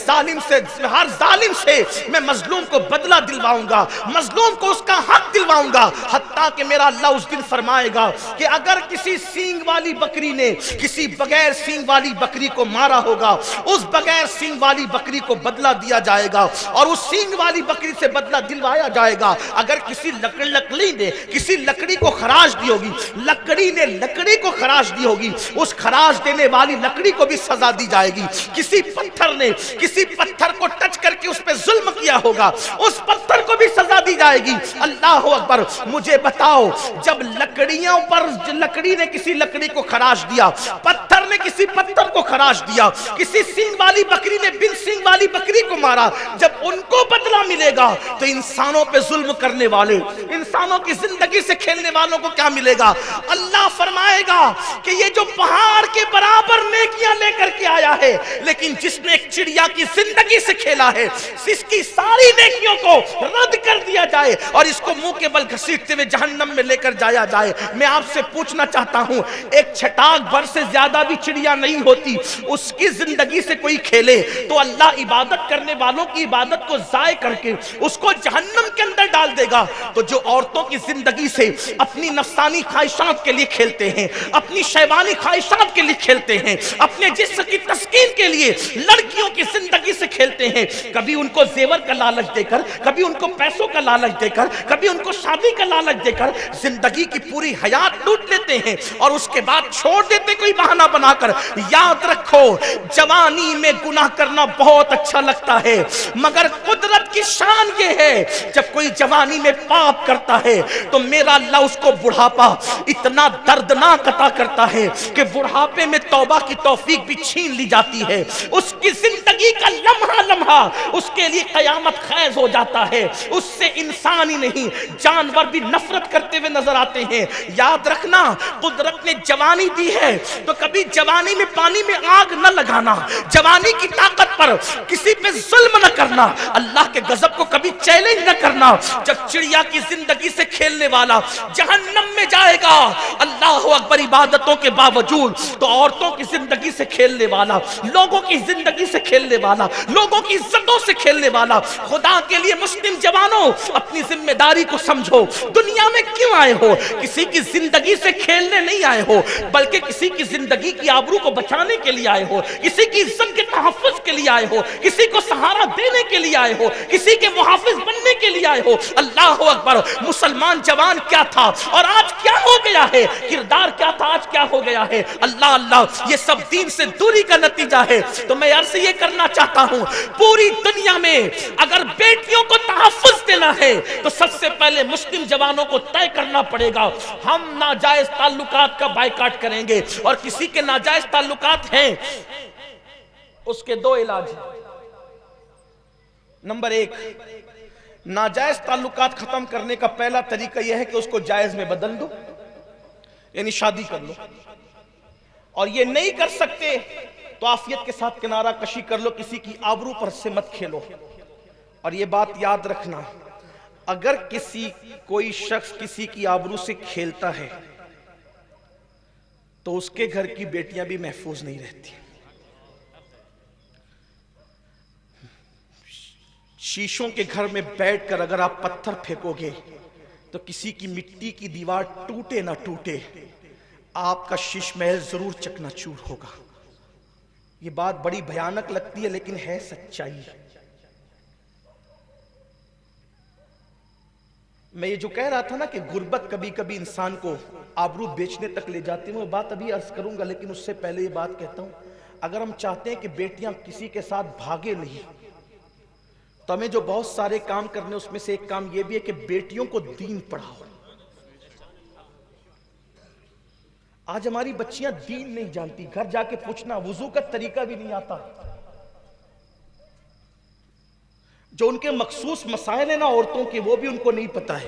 ہر ظالم سے میں مظلوم کو بدلہ دلواؤں گا، مظلوم کو اس کا حق دلواؤں گا. حتیٰ کہ میرا اللہ اس دن فرمائے گا کہ اگر کسی سینگ والی بکری نے کسی بغیر سینگ والی بکری کو مارا ہوگا، اس بغیر سینگ والی بکری کو بدلہ دیا جائے گا اور اس سینگ والی بکری سے بدلہ دلوایا جائے گا. اگر کسی لکڑی نے کسی لکڑی کو خراش دی ہوگی، لکڑی نے لکڑی کو خراش دی ہوگی، اس خراش دینے والی لکڑی کو بھی سزا دی جائے گی. کسی پتھر نے کسی پتھر کو ٹچ کر کے اس پہ ظلم کیا ہوگا، اس پتھر کو بھی سزا دی جائے گی. اللہ اکبر. مجھے بتاؤ، جب لکڑیوں پر لکڑی نے کسی لکڑی کو خراش دیا، پتھر نے کسی پتھر کو خراش دیا، کسی سینگ والی بکری نے بن سینگ والی بکری کو مارا، جب ان کو بدلہ ملے گا تو انسانوں پہ ظلم کرنے والے، انسانوں کی زندگی سے کھیلنے والوں کو کیا ملے گا؟ اللہ فرمائے گا کہ یہ جو پہاڑ کے برابر نیکیاں لے کر کے آیا ہے، لیکن جس نے ایک چڑیا کی زندگی سے کھیلا ہے، اس کی ساری نیکیوں کو رد کر دیا جائے اور اس کو منہ کے بل گھسیٹتے ہوئے جہنم میں لے کر جایا جائے. میں آپ سے پوچھنا چاہتا ہوں، ایک چھٹاک بھر سے زیادہ بھی چڑیا نہیں ہوتی، اس کی زندگی سے کوئی کھیلے تو اللہ عبادت کرنے والوں کی عبادت کو ضائع کر کے اس کو جہنم کے اندر ڈال دے گا. تو جو عورتوں کی زندگی سے اپنی نفسانی خواہشات کے لیے کھیلتے ہیں، اپنی شیطانی خواہشات کے لیے کھیلتے ہیں، اپنے جسم کی تسکین کے لیے لڑکیوں کی زندگی سے کھیلتے ہیں، کبھی ان کو زیور کا لالچ دے کر، کبھی ان کو پیسوں کا لالچ دے کر، کبھی ان کو شادی کا لالچ دے کر زندگی کی پوری حیات لوٹ لیتے ہیں اور اس کے بعد چھوڑ دیتے کوئی بہانہ بنا کر. یاد رکھو، جوانی میں گناہ کرنا بہت اچھا لگتا ہے، مگر قدرت کی شان یہ ہے جب کوئی جوانی میں پاپ کرتا ہے تو میرا اللہ اس کو بڑھاپا اتنا دردناک عطا کرتا ہے کہ بڑھاپے میں توبہ کی توفیق بھی چھین لی جاتی ہے. اس کی زندگی کا لمحہ لمحہ اس کے لیے قیامت خیز ہو جاتا ہے. اس سے انسان ہی نہیں، جانور بھی نفرت کرتے ہوئے نظر آتے ہیں. یاد رکھنا، قدرت نے جوانی دی ہے تو کبھی جوانی میں پانی میں آگ نہ لگانا، جوانی کی طاقت پر کسی پہ ظلم نہ کرنا، اللہ کے غضب کو کبھی چیلنج نہ کرنا. جب چڑیا کی زندگی سے کھیلنے والا جہنم میں جائے گا، اللہ اکبر، عبادتوں کے باوجود، تو عورتوں کی زندگی سے کھیلنے والا، لوگوں کی زندگی سے کھیلنے والا، لوگوں کی عزتوں سے کھیلنے والا، خدا کے لیے مسلم جوانوں اپنی ذمہ داری کو سمجھو. دنیا میں کیوں آئے ہو؟ کسی کی زندگی سے کھیلنے نہیں آئے ہو، بلکہ کسی کی زندگی کی آبرو کو بچانے کے لیے آئے ہو، کسی کی عزت کے تحفظ کے لیے آئے ہو، کسی کو سہارا دینے کے لیے آئے ہو، کسی کے محافظ بننے کے لیے آئے ہو. اللہ اکبر. مسلمان جوان کیا تھا اور آج کیا ہو گیا ہے، کردار کیا تھا آج کیا ہو گیا ہے. اللہ اللہ، یہ سب دین سے دوری کا نتیجہ ہے. تو میں عرض یہ کرنا چاہتا ہوں، پوری دنیا میں اگر بیٹیوں کو تحفظ دینا ہے تو سب سے پہلے مسلم جوانوں کو طے کرنا پڑے گا، ہم ناجائز تعلقات کا بائیکاٹ کریں گے. اور کسی کے ناجائز تعلقات ہیں، اس کے دو علاج ہیں. نمبر ایک، ناجائز تعلقات ختم کرنے کا پہلا طریقہ یہ ہے کہ اس کو جائز میں بدل دو، یعنی شادی کر لو. اور یہ نہیں کر سکتے تو عافیت کے ساتھ کنارہ کشی کر لو، کسی کی آبرو پر سے مت کھیلو. اور یہ بات یاد رکھنا، اگر کوئی شخص کسی کی آبرو سے کھیلتا ہے تو اس کے گھر کی بیٹیاں بھی محفوظ نہیں رہتی. شیشوں کے گھر میں بیٹھ کر اگر آپ پتھر پھینکو گے تو کسی کی مٹی کی دیوار ٹوٹے نہ ٹوٹے، آپ کا شیش محل ضرور چکنا چور ہوگا. یہ بات بڑی بھیانک لگتی ہے لیکن ہے سچائی. میں یہ جو کہہ رہا تھا نا کہ غربت کبھی کبھی انسان کو آبرو بیچنے تک لے جاتی ہے، وہ بات ابھی عرض کروں گا، لیکن اس سے پہلے یہ بات کہتا ہوں، اگر ہم چاہتے ہیں کہ بیٹیاں کسی کے ساتھ بھاگے نہیں تو ہمیں جو بہت سارے کام کرنے، اس میں سے ایک کام یہ بھی ہے کہ بیٹیوں کو دین پڑھاؤ. آج ہماری بچیاں دین نہیں جانتی، گھر جا کے پوچھنا وضو کا طریقہ بھی نہیں آتا. جو ان کے مخصوص مسائل ہیں نا عورتوں کے، وہ بھی ان کو نہیں پتا ہے.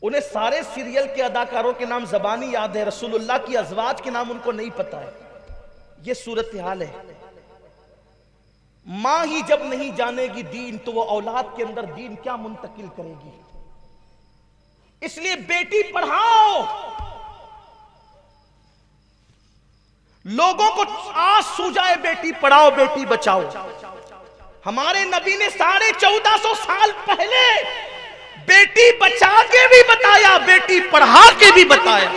انہیں سارے سیریل کے اداکاروں کے نام زبانی یاد ہے، رسول اللہ کی ازواج کے نام ان کو نہیں پتا ہے. یہ صورتحال ہے. ماں ہی جب نہیں جانے گی دین تو وہ اولاد کے اندر دین کیا منتقل کرے گی؟ اس لیے بیٹی پڑھاؤ. لوگوں کو آس سو جائے بیٹی پڑھاؤ بیٹی بچاؤ. ہمارے نبی نے 1450 سال پہلے بیٹی بچا کے بھی بتایا، بیٹی پڑھا کے بھی بتایا.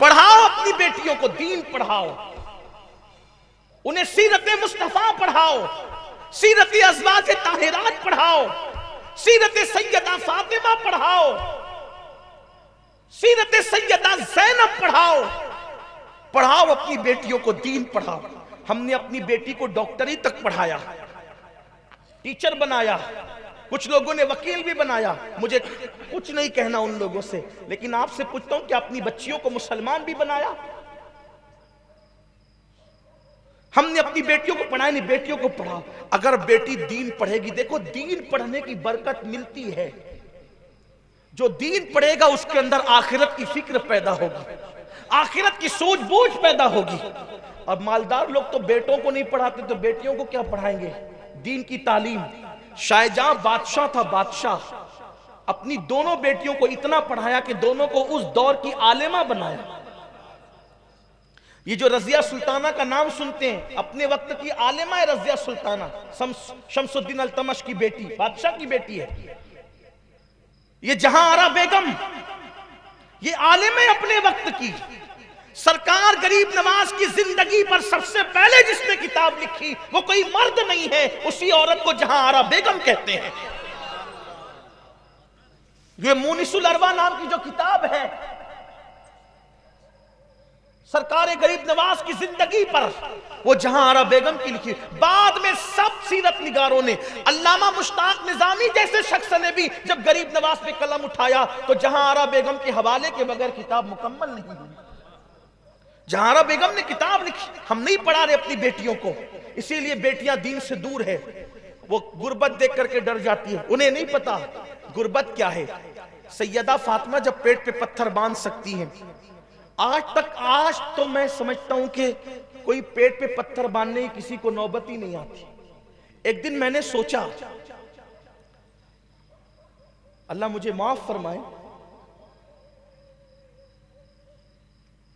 پڑھاؤ اپنی بیٹیوں کو، دین پڑھاؤ، انہیں سیرت مصطفیٰ پڑھاؤ، سیرت ازواج طاہرات پڑھاؤ، سیرت سیدہ فاطمہ پڑھاؤ، سیرت سیدہ زینب پڑھاؤ. پڑھاؤ اپنی بیٹیوں کو، دین پڑھاؤ. ہم نے اپنی بیٹی کو ڈاکٹری تک پڑھایا، ٹیچر بنایا، کچھ لوگوں نے وکیل بھی بنایا. مجھے کچھ نہیں کہنا ان لوگوں سے، لیکن آپ سے پوچھتا ہوں کہ اپنی بچیوں کو مسلمان بھی بنایا؟ ہم نے اپنی بیٹیوں کو پڑھایا نہیں. بیٹیوں کو پڑھاؤ. اگر بیٹی دین پڑھے گی، دیکھو دین پڑھنے کی برکت ملتی ہے. جو دین پڑھے گا اس کے اندر آخرت کی فکر پیدا ہوگی، آخرت کی سوچ بوجھ پیدا ہوگی. اور مالدار لوگ تو بیٹوں کو نہیں پڑھاتے تو بیٹیوں کو کیا پڑھائیں گے؟ دین کی تعلیم. شاہجہاں بادشاہ تھا، بادشاہ اپنی دونوں بیٹیوں کو اتنا پڑھایا کہ دونوں کو اس دور کی عالمہ بنایا. یہ جو رضیہ سلطانہ کا نام سنتے ہیں، اپنے وقت کی عالمہ ہے رضیہ سلطانہ، شمس الدین التمش کی بیٹی، بادشاہ کی بیٹی ہے. یہ جہاں آرا بیگم، یہ عالم ہے اپنے وقت کی. سرکار غریب نواز کی زندگی پر سب سے پہلے جس نے کتاب لکھی وہ کوئی مرد نہیں ہے، اسی عورت کو جہاں آرا بیگم کہتے ہیں. یہ مونس الاروا نام کی جو کتاب ہے سرکار غریب نواز کی زندگی پر، وہ جہاں آرا بیگم کی لکھی. بعد میں سب سیرت نگاروں نے، علامہ مشتاق نظامی جیسے شخص نے بھی جب غریب نواز پہ قلم اٹھایا تو جہاں آرا بیگم کے حوالے کے بغیر کتاب مکمل نہیں ہوئی. جہاں آرا بیگم نے کتاب لکھی. ہم نہیں پڑھا رہے اپنی بیٹیوں کو، اسی لیے بیٹیاں دین سے دور ہے. وہ غربت دیکھ کر کے ڈر جاتی ہے، انہیں نہیں پتا غربت کیا ہے. سیدہ فاطمہ جب پیٹ پہ پتھر باندھ سکتی ہیں، آج تو میں سمجھتا ہوں کہ کوئی پیٹ پہ پتھر باندھنے کسی کو نوبت ہی نہیں آتی. ایک دن میں نے سوچا، اللہ مجھے معاف فرمائے،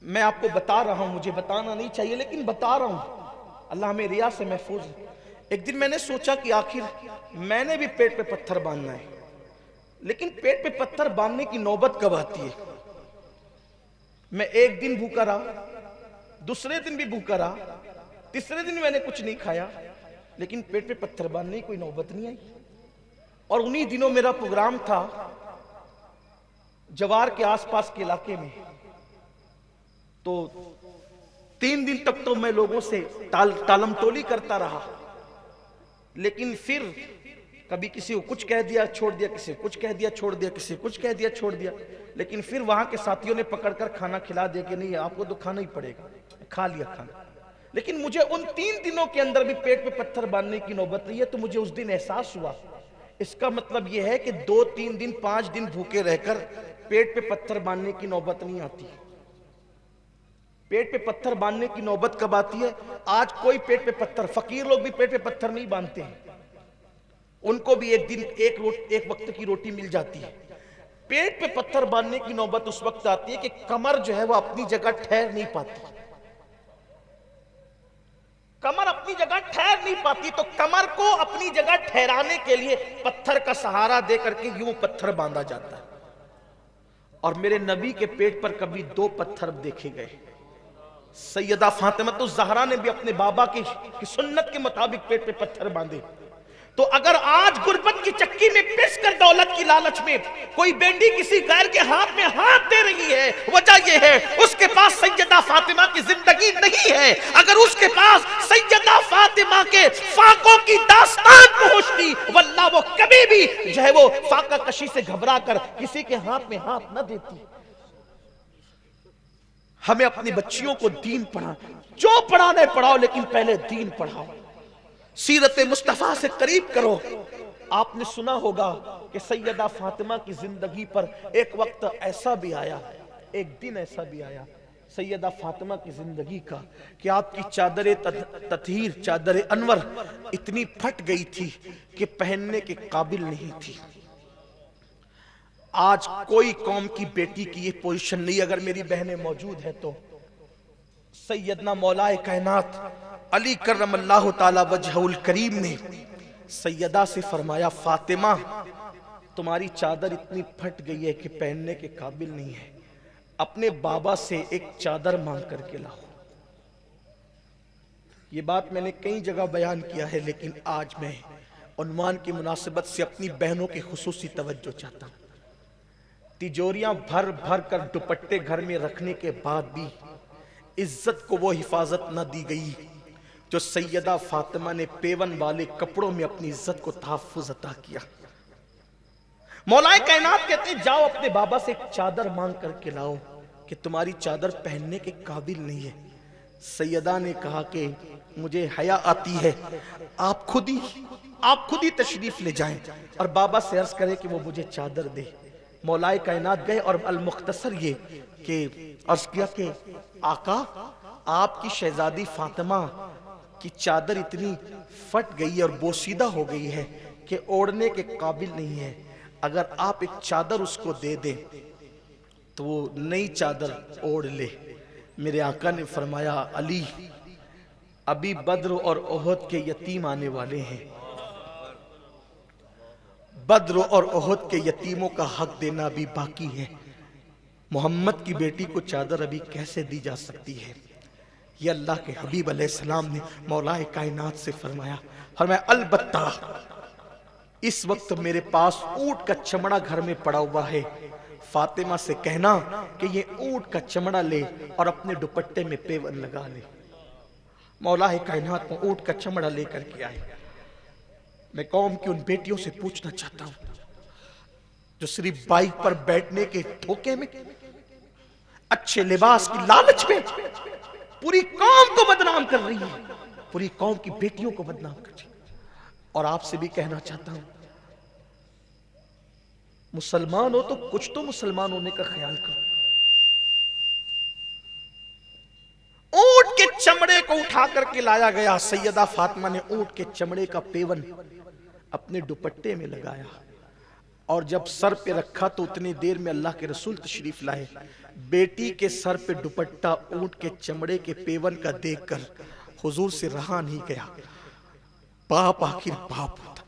میں آپ کو بتا رہا ہوں، مجھے بتانا نہیں چاہیے لیکن بتا رہا ہوں، اللہ ہمیں ریا سے محفوظ ہے. ایک دن میں نے سوچا کہ آخر میں نے بھی پیٹ پہ پتھر باندھنا ہے، لیکن پیٹ پہ پتھر باندھنے کی نوبت کب آتی ہے؟ میں ایک دن بھوکا رہا، دوسرے دن بھی بھوکا رہا، تیسرے دن میں نے کچھ نہیں کھایا، لیکن پیٹ پہ پتھر باندھنے کی کوئی نوبت نہیں آئی. اور انہی دنوں میرا پروگرام تھا جوار کے آس پاس کے علاقے میں. تو 3 دن تک تو میں لوگوں سے ٹالم ٹولی کرتا رہا، لیکن پھر کبھی کسی کو کچھ کہہ دیا چھوڑ دیا، کسی کو کچھ کہہ دیا چھوڑ دیا، کسی کو کچھ کہہ دیا چھوڑ دیا. لیکن پھر وہاں کے ساتھیوں نے پکڑ کر کھانا کھلا دیا کہ نہیں آپ کو تو کھانا ہی پڑے گا. کھا لیا کھانا. لیکن مجھے ان 3 دنوں کے اندر بھی پیٹ پہ پتھر باندھنے کی نوبت نہیں ہے. تو مجھے اس دن احساس ہوا، اس کا مطلب یہ ہے کہ 2-3 دن 5 دن بھوکے رہ کر پیٹ پہ پتھر باندھنے کی نوبت نہیں آتی. پیٹ پہ پتھر باندھنے کی نوبت کب آتی ہے؟ آج کوئی پیٹ پہ پتھر، فقیر لوگ بھی پیٹ پہ پتھر نہیں باندھتے ہیں، ان کو بھی ایک دن ایک وقت کی روٹی مل جاتی ہے. پیٹ پہ پتھر باندھنے کی نوبت اس وقت آتی ہے کہ کمر جو ہے وہ اپنی جگہ ٹھہر نہیں پاتی. کمر اپنی جگہ ٹھہر نہیں پاتی تو کمر کو اپنی جگہ ٹھہرانے کے لیے پتھر کا سہارا دے کر کے یوں پتھر باندھا جاتا ہے. اور میرے نبی کے پیٹ پر کبھی 2 پتھر دیکھے گئے. سیدہ فاطمہ الزہرا نے بھی اپنے بابا کی سنت کے مطابق پیٹ پہ پتھر باندھے. تو اگر آج غربت کی چکی میں پس کر دولت کی لالچ میں کوئی بیٹی کسی غیر کے ہاتھ میں ہاتھ دے رہی ہے، وجہ یہ ہے اس کے پاس سیدہ فاطمہ کی زندگی نہیں ہے. اگر اس کے پاس سیدہ فاطمہ کے فاقوں کی داستان پہنچتی واللہ وہ کبھی بھی جو ہے وہ فاقہ کشی سے گھبرا کر کسی کے ہاتھ میں ہاتھ نہ دیتی. ہمیں اپنی بچیوں کو دین پڑھا، جو پڑھانے پڑھاؤ لیکن پہلے دین پڑھاؤ. سیرت مصطفیٰ سے قریب کرو. آپ نے سنا ہوگا کہ سیدہ فاطمہ کی زندگی پر ایک وقت ایسا بھی آیا، ایک دن ایسا بھی آیا سیدہ فاطمہ کی زندگی کا کہ آپ کی چادر تطہیر، چادر انور اتنی پھٹ گئی تھی کہ پہننے کے قابل نہیں تھی. آج کوئی قوم کی بیٹی کی یہ پوزیشن نہیں. اگر میری بہنیں موجود ہیں تو سیدنا مولائے کائنات علی کرم اللہ تعالی وجہہ الکریم نے سیدہ سے فرمایا فاطمہ تمہاری چادر اتنی پھٹ گئی ہے کہ پہننے کے قابل نہیں ہے، اپنے بابا سے ایک چادر مانگ کر کے لاؤ. یہ بات میں نے کئی جگہ بیان کیا ہے، لیکن آج میں عنوان کی مناسبت سے اپنی بہنوں کی خصوصی توجہ چاہتا ہوں. تجوریاں بھر بھر کر دوپٹے گھر میں رکھنے کے بعد بھی عزت کو وہ حفاظت نہ دی گئی جو سیدہ فاطمہ نے پیون والے کپڑوں میں اپنی عزت کو تحفظ عطا کیا. مولا کائنات کہتے ہیں جاؤ اپنے بابا سے ایک چادر مانگ کر کے لاؤ کہ تمہاری چادر پہننے کے قابل نہیں ہے. سیدہ نے کہا کہ مجھے حیا آتی ہے، آپ خود ہی تشریف لے جائیں اور بابا سے عرض کریں کہ وہ مجھے چادر دے. مولا کائنات گئے اور المختصر یہ کہ عرض کیا کہ آقا آپ کی شہزادی فاطمہ کی چادر اتنی پھٹ گئی اور بوسیدہ ہو گئی ہے کہ اوڑھنے کے قابل نہیں ہے، اگر آپ ایک چادر اس کو دے دیں تو وہ نئی چادر اوڑھ لے. میرے آقا نے فرمایا علی ابھی بدر اور احد کے یتیم آنے والے ہیں، بدر اور احد کے یتیموں کا حق دینا بھی باقی ہے. محمد کی بیٹی کو چادر ابھی کیسے دی جا سکتی ہے؟ یہ اللہ کے حبیب علیہ السلام نے مولا کائنات سے فرمایا البتہ اس وقت میرے پاس اونٹ کا چمڑا گھر میں پڑا ہوا ہے، فاطمہ سے کہنا کہ یہ اونٹ کا چمڑا لے اور اپنے دوپٹے میں پیون لگا لے. مولا کائنات کو اونٹ کا چمڑا لے کر کے آئے. میں قوم کی ان بیٹیوں سے پوچھنا چاہتا ہوں جو صرف بائک پر بیٹھنے کے دھوکے میں، اچھے لباس کی لالچ میں پوری قوم کو بدنام کر رہی ہے، پوری قوم کی بیٹیوں کو بدنام کر رہی ہے. اور آپ سے بھی کہنا چاہتا ہوں مسلمان ہو تو کچھ تو مسلمان ہونے کا خیال کرو. اونٹ کے چمڑے کو اٹھا کر کے لایا گیا. سیدہ فاطمہ نے اونٹ کے چمڑے کا پیون اپنے دوپٹے میں لگایا اور جب سر پہ رکھا تو اتنی دیر میں اللہ کے رسول تشریف لائے. بیٹی کے سر پہ دوپٹہ اونٹ کے چمڑے کے پیون کا دیکھ کر حضور سے رہا نہیں گیا. باپ آخر باپ ہوتا،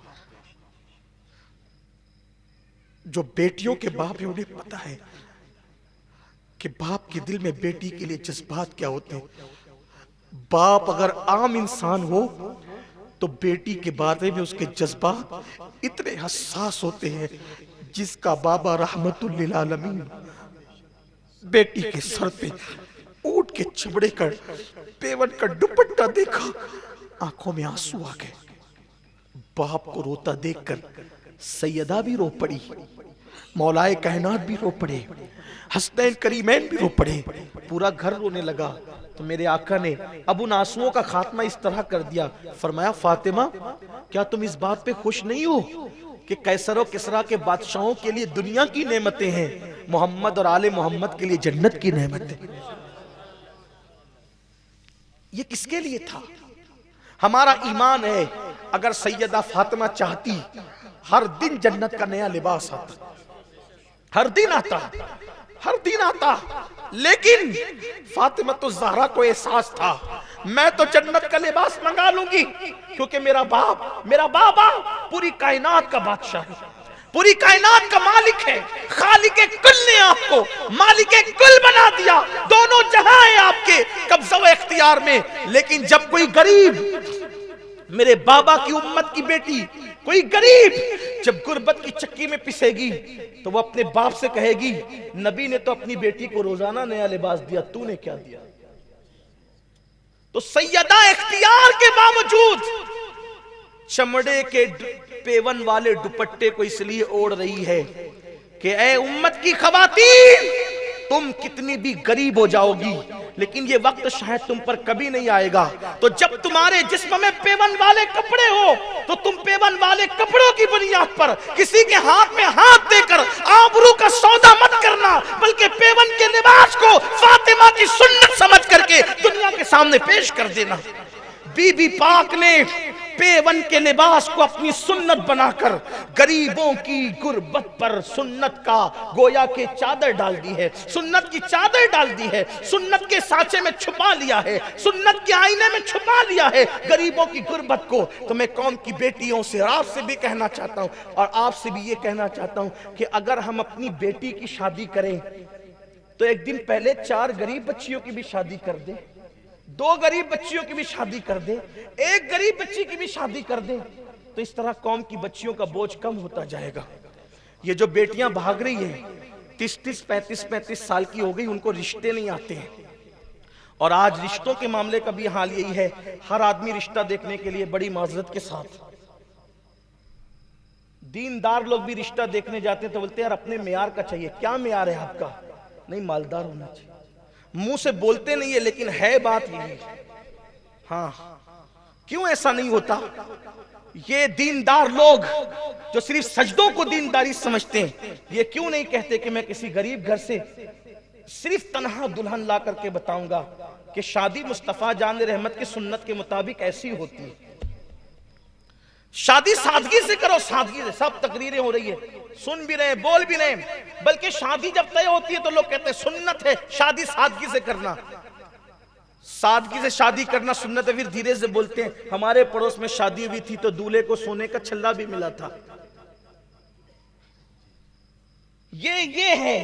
جو بیٹیوں کے باپ ہیں انہیں پتا ہے کہ باپ کے دل میں بیٹی کے لیے جذبات کیا ہوتے ہیں. باپ اگر عام انسان ہو تو بیٹی کے بارے میں اس کے جذبات اتنے حساس ہوتے ہیں. جس کا بابا رحمت للعالمین بیٹی کے سر پہ اونٹ کے چمڑے کا پیون کا دوپٹہ دیکھا آنکھوں میں آنسو آ گئے. باپ کو روتا دیکھ کر سیدہ بھی رو پڑی، مولائے کائنات بھی رو پڑے، حسنین کریمین بھی رو پڑے، پورا گھر رونے لگا. تو میرے آقا نے اب ان آنسوؤں کا خاتمہ اس طرح کر دیا. فرمایا فاطمہ کیا تم اس بات پہ خوش نہیں ہو کہ قیصر و کسریٰ کے بادشاہوں کے لیے دنیا کی نعمتیں ہیں، محمد اور آل محمد کے لیے جنت کی نعمتیں؟ یہ کس کے لیے تھا؟ ہمارا ایمان ہے اگر سیدہ فاطمہ چاہتی ہر دن جنت کا نیا لباس آتا، ہر دن آتا، لیکن فاطمہ تو زہرا کو احساس تھا میں تو جنت کا لباس منگا لوں گی کیونکہ میرا بابا پوری کائنات کا بادشاہ ہے، پوری کائنات کا مالک ہے. خالق کل نے آپ کو مالک کل بنا دیا، دونوں جہاں ہیں آپ کے قبضہ و اختیار میں. لیکن جب کوئی غریب، میرے بابا کی امت کی بیٹی، کوئی غریب جب غربت کی چکی میں پسے گی تو وہ اپنے باپ سے کہے گی نبی نے تو اپنی بیٹی کو روزانہ نیا لباس دیا، تو نے کیا دیا؟ تو سیدہ اختیار کے باوجود چمڑے کے پیون والے دوپٹے کو اس لیے اوڑھ رہی ہے کہ اے امت کی خواتین تم کتنی بھی غریب ہو جاؤ گی لیکن یہ وقت شاید تم پر کبھی نہیں آئے گا تو جب تمہارے جسم میں پیون والے کپڑے ہو تو تم پیون والے کپڑوں کی بنیاد پر کسی کے ہاتھ میں ہاتھ دے کر آبرو کا سودا مت کرنا، بلکہ پیون کے لباس کو فاطمہ کی سنت سمجھ کر کے دنیا کے سامنے پیش کر دینا۔ بی بی پاک نے پیون کے لباس کو اپنی سنت بنا کر غریبوں کی غربت پر سنت کا گویا کہ چادر ڈال دی ہے، سنت کی چادر ڈال دی ہے، سنت کے سانچے میں چھپا لیا ہے، سنت کے آئینے میں چھپا لیا ہے غریبوں کی غربت کو۔ تو میں قوم کی بیٹیوں سے اور آپ سے بھی کہنا چاہتا ہوں اور آپ سے بھی یہ کہنا چاہتا ہوں کہ اگر ہم اپنی بیٹی کی شادی کریں تو ایک دن پہلے 4 غریب بچیوں کی بھی شادی کر دیں، 2 غریب بچیوں کی بھی شادی کر دے، 1 غریب بچی کی بھی شادی کر دے، تو اس طرح قوم کی بچیوں کا بوجھ کم ہوتا جائے گا۔ یہ جو بیٹیاں بھاگ رہی ہیں 30 35 سال کی ہو گئی، ان کو رشتے نہیں آتے ہیں، اور آج رشتوں کے معاملے کا بھی حال یہی ہے، ہر آدمی رشتہ دیکھنے کے لیے بڑی معذرت کے ساتھ، دیندار لوگ بھی رشتہ دیکھنے جاتے ہیں تو بولتے ہیں یار اپنے معیار کا چاہیے۔ کیا معیار ہے آپ کا؟ نہیں، مالدار ہونا چاہیے۔ منہ سے بولتے نہیں ہے لیکن ہے بات یہی۔ ہاں، کیوں ایسا نہیں ہوتا؟ یہ دیندار لوگ جو صرف سجدوں کو دینداری سمجھتے ہیں، یہ کیوں نہیں کہتے کہ میں کسی غریب گھر سے صرف تنہا دلہن لا کر کے بتاؤں گا کہ شادی مصطفیٰ جان رحمت کی سنت کے مطابق ایسی ہوتی ہے۔ شادی سادگی سے کرو، سادگی سے۔ سب تقریریں ہو رہی ہے، سن بھی رہے ہیں، بول بھی رہے ہیں، بلکہ شادی جب طے ہوتی ہے تو لوگ کہتے ہیں سنت ہے شادی سادگی سے کرنا۔ سادگی سے شادی کرنا سنت ہے، پھر دھیرے سے بولتے ہیں ہمارے پڑوس میں شادی ہوئی تھی تو دولہے کو سونے کا چھلا بھی ملا تھا۔ یہ ہے،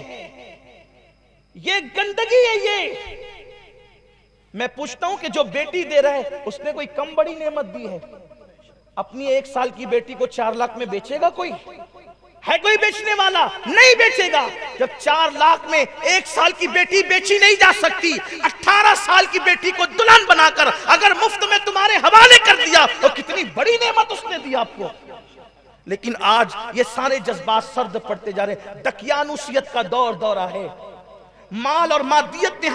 یہ گندگی ہے۔ یہ میں پوچھتا ہوں کہ جو بیٹی دے رہا ہے اس نے کوئی کم بڑی نعمت دی ہے؟ اپنی 1 سال کی بیٹی کو 4 لاکھ میں بیچے گا کوئی؟ ہے کوئی بیچنے والا؟ نہیں بیچے گا۔ جب 4 لاکھ میں 1 سال کی بیٹی بیچی نہیں جا سکتی، 18 سال کی بیٹی کو دلہن بنا کر اگر مفت میں تمہارے حوالے کر دیا تو کتنی بڑی نعمت اس نے دی آپ کو۔ لیکن آج یہ سارے جذبات سرد پڑتے جا رہے ہیں، دقیانوسیت کا دورہ ہے۔ مال اور مادیت نے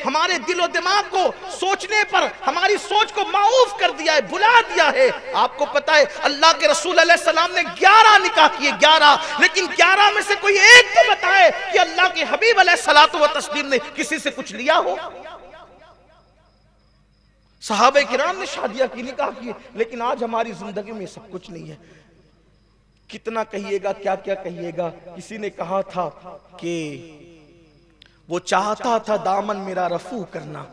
ہمارے دل و دماغ کو سوچنے پر ہماری سوچ کو معوف کر دیا ہے، بھلا دیا ہے۔ آپ کو پتا ہے اللہ کے رسول علیہ السلام نے 11 نکاح کیے، 11، لیکن 11 میں سے کوئی ایک تو بتائے کہ اللہ کے حبیب علیہ الصلوۃ والتسلیم نے کسی سے کچھ لیا ہو۔ صحابہ کرام نے شادیاں کی، نکاح کیے، لیکن آج ہماری زندگی میں سب کچھ نہیں ہے۔ کتنا کہیے گا، کیا کیا کہیے گا۔ کسی نے کہا تھا کہ وہ چاہتا تھا دامن میرا رفو کرنا،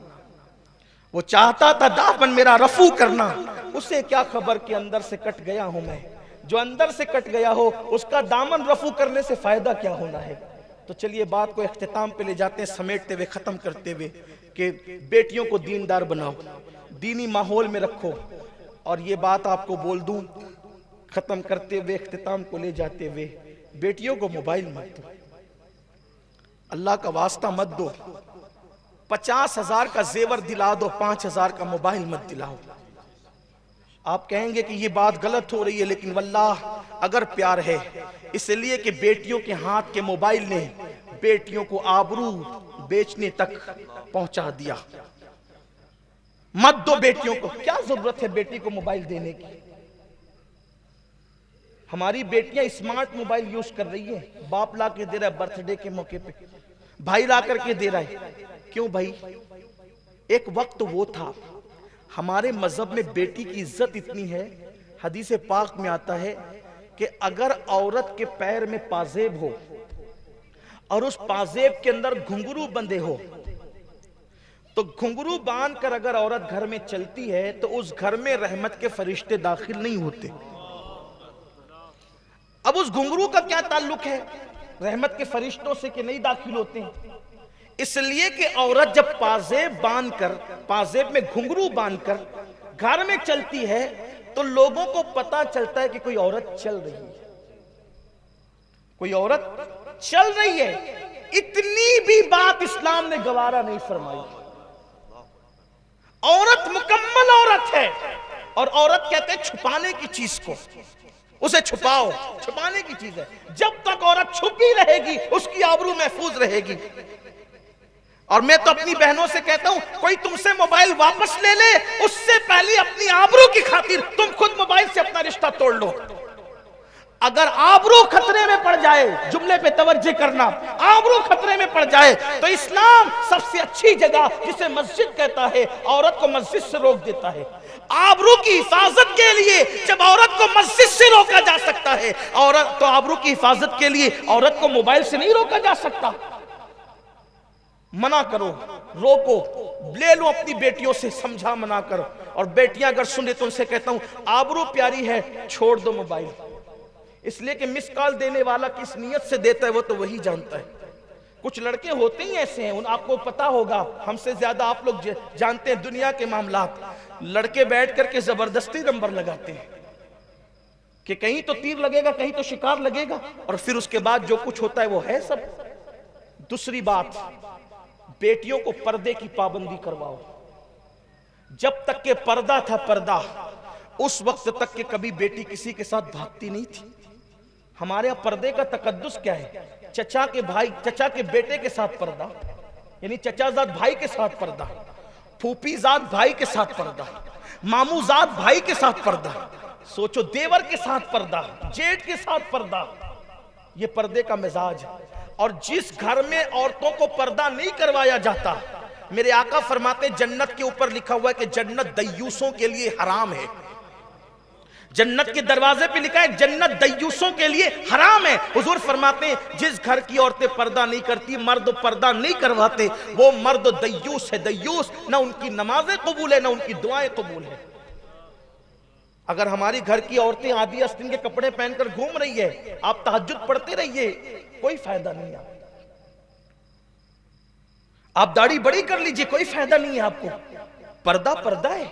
وہ چاہتا تھا دامن میرا رفو کرنا، اسے کیا خبر کہ اندر سے کٹ گیا ہوں میں۔ جو اندر سے کٹ گیا ہو اس کا دامن رفو کرنے سے فائدہ کیا ہونا ہے۔ تو چلیے بات کو اختتام پہ لے جاتے ہیں، سمیٹتے ہوئے، ختم کرتے ہوئے، کہ بیٹیوں کو دیندار بناؤ، دینی ماحول میں رکھو۔ اور یہ بات آپ کو بول دوں ختم کرتے ہوئے، اختتام کو لے جاتے ہوئے، بیٹیوں کو موبائل مت دو، اللہ کا واسطہ مت دو۔ 50,000 کا زیور دلا دو، 5,000 کا موبائل مت دلاؤ۔ آپ کہیں گے کہ یہ بات غلط ہو رہی ہے، لیکن واللہ اگر پیار ہے، اس لیے کہ بیٹیوں کے ہاتھ کے موبائل نے بیٹیوں کو آبرو بیچنے تک پہنچا دیا۔ مت دو بیٹیوں کو، کیا ضرورت ہے بیٹی کو موبائل دینے کی؟ ہماری بیٹیاں اسمارٹ موبائل یوز کر رہی ہے، باپ لا کے دے رہا ہے برتھ ڈے کے موقع پہ، بھائی لا کر کے دے رہا ہے۔ کیوں بھائی؟ ایک وقت وہ تھا، ہمارے مذہب میں بیٹی کی عزت اتنی ہے، حدیث پاک میں آتا ہے کہ اگر عورت کے پیر میں پازیب ہو اور اس پازیب کے اندر گھنگرو بندے ہو تو گھنگرو باندھ کر اگر عورت گھر میں چلتی ہے تو اس گھر میں رحمت کے فرشتے داخل نہیں ہوتے۔ اب اس گھنگرو کا کیا تعلق ہے رحمت کے فرشتوں سے کہ نہیں داخل ہوتے ہیں؟ اس لیے کہ عورت جب پازیب باندھ کر، پازیب میں گھنگرو باندھ کر گھر میں چلتی ہے تو لوگوں کو پتا چلتا ہے کہ کوئی عورت چل رہی ہے، کوئی عورت چل رہی ہے۔ اتنی بھی بات اسلام نے گوارا نہیں فرمائی۔ عورت مکمل عورت ہے، اور عورت کہتے ہیں چھپانے کی چیز کو۔ اسے چھپاؤ، چھپانے کی چیز ہے. جب تک عورت چھپی رہے گی اس کی آبرو محفوظ رہے گی. اور میں تو اپنی بہنوں سے کہتا ہوں کوئی تم سے موبائل واپس لے لے اس سے پہلے اپنی آبرو کی خاطر تم خود موبائل سے اپنا رشتہ توڑ لو. اگر آبرو خطرے میں پڑ جائے، جملے پہ توجہ کرنا، آبرو خطرے میں پڑ جائے تو اسلام سب سے اچھی جگہ جسے مسجد کہتا ہے عورت کو مسجد سے روک دیتا ہے. آبرو کی حفاظت کے لیے جب عورت کو مسجد سے روکا جا سکتا ہے، عورت تو آبرو کی حفاظت کے لیے عورت کو موبائل سے نہیں روکا جا سکتا. منع کرو، روکو، لے لو اپنی بیٹیوں سے، سمجھا منا کر. اور بیٹیاں اگر سنے تو ان سے کہتا ہوں آبرو پیاری ہے، چھوڑ دو موبائل. اس لیے کہ مس کال دینے والا کس نیت سے دیتا ہے وہ تو وہی جانتا ہے. کچھ لڑکے ہوتے ہی ایسے ہیں، آپ کو پتا ہوگا، ہم سے زیادہ آپ لوگ جانتے ہیں دنیا کے معاملات. لڑکے بیٹھ کر کے زبردستی نمبر لگاتے ہیں کہ کہیں تو تیر لگے گا، کہیں تو شکار لگے گا، اور پھر اس کے بعد جو کچھ ہوتا ہے وہ ہے سب. دوسری بات، بیٹیوں کو پردے کی پابندی کرواؤ. جب تک کہ پردہ تھا پردہ، اس وقت تک کہ کبھی بیٹی کسی کے ساتھ بھاگتی نہیں تھی. ہمارے یہاں پردے کا تقدس کیا ہے؟ چچا کے بھائی، چچا کے بیٹے کے ساتھ پردہ، یعنی چچا زاد بھائی کے ساتھ پردہ، پھوپھی زاد بھائی کے ساتھ پردہ، ماموں زاد بھائی کے ساتھ پردہ. سوچو، دیور کے ساتھ پردہ، جیٹ کے ساتھ پردہ. یہ پردے کا مزاج. اور جس گھر میں عورتوں کو پردہ نہیں کروایا جاتا، میرے آقا فرماتے جنت کے اوپر لکھا ہوا ہے کہ جنت دیوسوں کے لیے حرام ہے. جنت کے دروازے پہ لکھا ہے جنت دیوسوں کے لیے حرام ہے. حضور فرماتے ہیں جس گھر کی عورتیں پردہ نہیں کرتی، مرد پردہ نہیں کرواتے، وہ مرد دیوس ہے. دیوس، نہ ان کی نمازیں قبول ہے نہ ان کی دعائیں قبول ہے. اگر ہماری گھر کی عورتیں آدھی آستین کے کپڑے پہن کر گھوم رہی ہے، آپ تہجد پڑھتے رہیے، کوئی فائدہ نہیں ہے. آپ داڑھی بڑی کر لیجئے، کوئی فائدہ نہیں ہے آپ کو. پردہ پردہ ہے.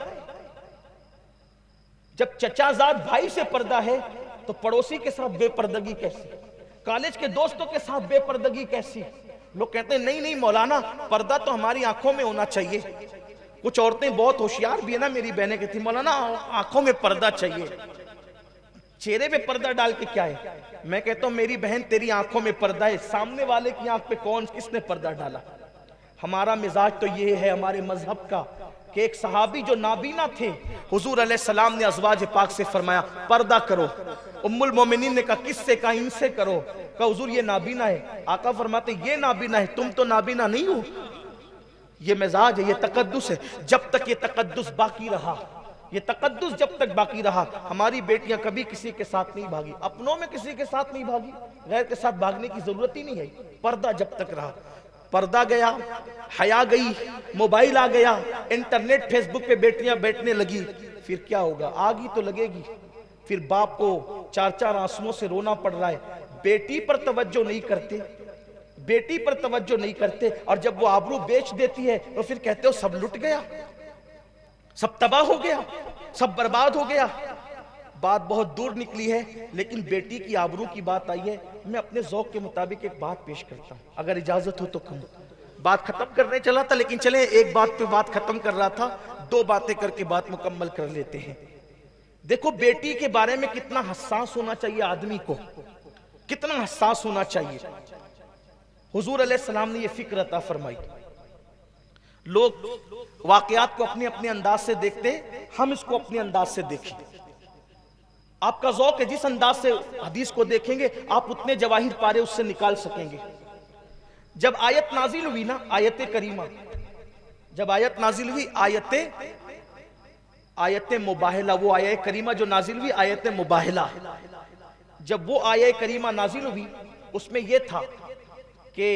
جب چچا زاد بھائی سے پردہ ہے تو پڑوسی کے ساتھ بے پردگی کیسی؟ کالج کے دوستوں کے ساتھ بے پردگی کیسی؟ لوگ کہتے ہیں نہیں نہیں مولانا، پردہ تو ہماری آنکھوں میں ہونا چاہیے. کچھ عورتیں بہت ہوشیار بھی ہے نا، میری بہنیں کہتی ہیں مولانا آنکھوں میں پردہ چاہیے. چہرے پہ پردہ ڈال کے کیا ہے؟ میں کہتا ہوں میری بہن تیری آنکھوں میں پردہ ہے، سامنے والے کی آنکھ پہ کس نے پردہ ڈالا؟ ہمارا مزاج تو یہ ہے ہمارے مذہب کا کہ ایک صحابی جو نابینا تھے، حضور علیہ السلام نے ازواج پاک سے فرمایا پردہ کرو. ام المومنین نے کہا کس سے؟ کہا ان سے کرو. کہا حضور یہ نابینا ہے. آقا فرماتے یہ نابینا ہے، تم تو نابینا نہیں ہو. یہ مزاج ہے، یہ تقدس ہے. جب تک یہ تقدس باقی رہا، یہ تقدس جب تک باقی رہا، ہماری بیٹیاں کبھی کسی کے ساتھ نہیں بھاگی، اپنوں میں کسی کے ساتھ نہیں بھاگی، غیر کے ساتھ بھاگنے کی ضرورت ہی نہیں ہے. پردہ جب تک رہا. پردہ گیا، حیا گئی، موبائل آ گیا، انٹرنیٹ فیس بک پہ بیٹیاں بیٹھنے لگی، پھر کیا ہوگا؟ آگی تو لگے گی. پھر باپ کو چار چار آنسوؤں سے رونا پڑ رہا ہے. بیٹی پر توجہ نہیں کرتے، بیٹی پر توجہ نہیں کرتے، اور جب وہ آبرو بیچ دیتی ہے تو پھر کہتے ہو سب لٹ گیا، سب تباہ ہو گیا، سب برباد ہو گیا. بات بہت دور نکلی ہے، لیکن بیٹی کی آبرو کی بات آئی ہے. میں اپنے ذوق کے مطابق ایک بات پیش کرتا ہوں، اگر اجازت ہو تو کہوں. بات ختم کرنے چلا تھا لیکن چلیں ایک بات پہ بات ختم کر رہا تھا، دو باتیں کر کے بات مکمل کر لیتے ہیں. دیکھو بیٹی کے بارے میں کتنا حساس ہونا چاہیے آدمی کو، کتنا حساس ہونا چاہیے. حضور علیہ السلام نے یہ فکر عطا فرمائی. لوگ واقعات کو اپنے اپنے انداز سے دیکھتے، ہم اس کو اپنے انداز سے دیکھیں. آپ کا ذوق ہے، جس انداز سے حدیث کو دیکھیں گے آپ اتنے جواہر پارے اس سے نکال سکیں گے. جب آیت نازل ہوئی نا، آیت کریمہ، جب آیت نازل ہوئی، آیت مباہلہ، وہ آیت کریمہ جو نازل ہوئی آیت مباہلہ، جب وہ آیت کریمہ نازل ہوئی اس میں یہ تھا کہ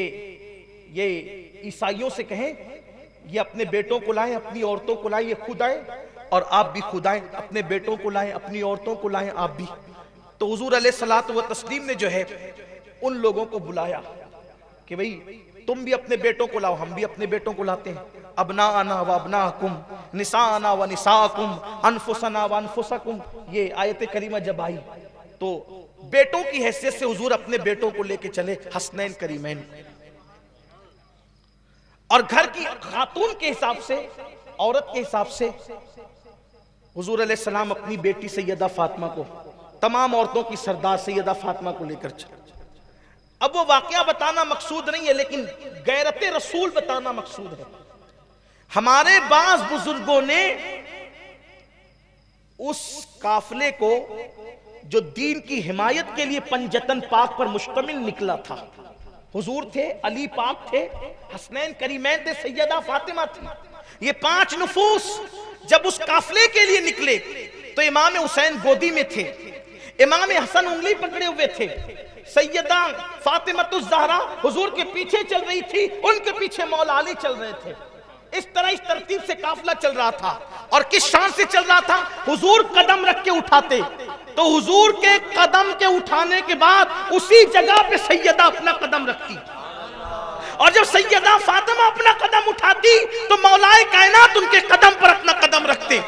یہ عیسائیوں سے کہیں یہ اپنے بیٹوں کو لائیں، اپنی عورتوں کو لائیں، یہ خود آئے اور آپ بھی خود آئیں، اپنے بیٹوں کو لائیں، اپنی عورتوں کو لائیں، آپ بھی. تو حضور علیہ الصلوۃ والتسلیم نے جو ہے ان لوگوں کو بلایا کہ بھئی تم بھی اپنے بیٹوں کو لاؤ، ہم بھی اپنے بیٹوں کو لاتے ہیں. ابناءنا و ابناءکم، نساءنا و نساءکم، انفسنا و انفسکم. یہ آیت کریمہ جب آئی تو بیٹوں کی حیثیت سے حضور اپنے بیٹوں کو لے کے چلے، حسنین کریمین. اور گھر کی خاتون کے حساب سے، عورت کے حساب سے حضور علیہ السلام اپنی بیٹی سیدہ فاطمہ کو تمام عورتوں کی سردار سیدہ فاطمہ کو لے کر چلا۔ اب وہ واقعہ بتانا مقصود نہیں ہے، لیکن غیرت رسول بتانا مقصود ہے۔ ہمارے بعض بزرگوں نے اس قافلے کو جو دین کی حمایت کے لیے پنجتن پاک پر مشتمل نکلا تھا، حضور تھے، علی پاک تھے، حسنین کریمین تھے، سیدہ فاطمہ تھی، یہ 5 نفوس جب اس قافلے کے لیے نکلے تو امام حسین گودی میں تھے، امام حسن انگلی پکڑے ہوئے تھے، سیدہ فاطمہ الزہرا حضور کے پیچھے چل رہی تھی، ان کے پیچھے مولا علی چل رہے تھے۔ اس طرح اس ترتیب سے قافلہ چل رہا تھا، اور کس شان سے چل رہا تھا؟ حضور قدم رکھ کے اٹھاتے تو حضور کے قدم کے اٹھانے کے بعد اسی جگہ پہ سیدہ اپنا قدم رکھتی، اور جب سیدہ فاطمہ اپنا قدم اٹھاتی تو مولا کائنات ان کے قدم پر اپنا قدم رکھتے۔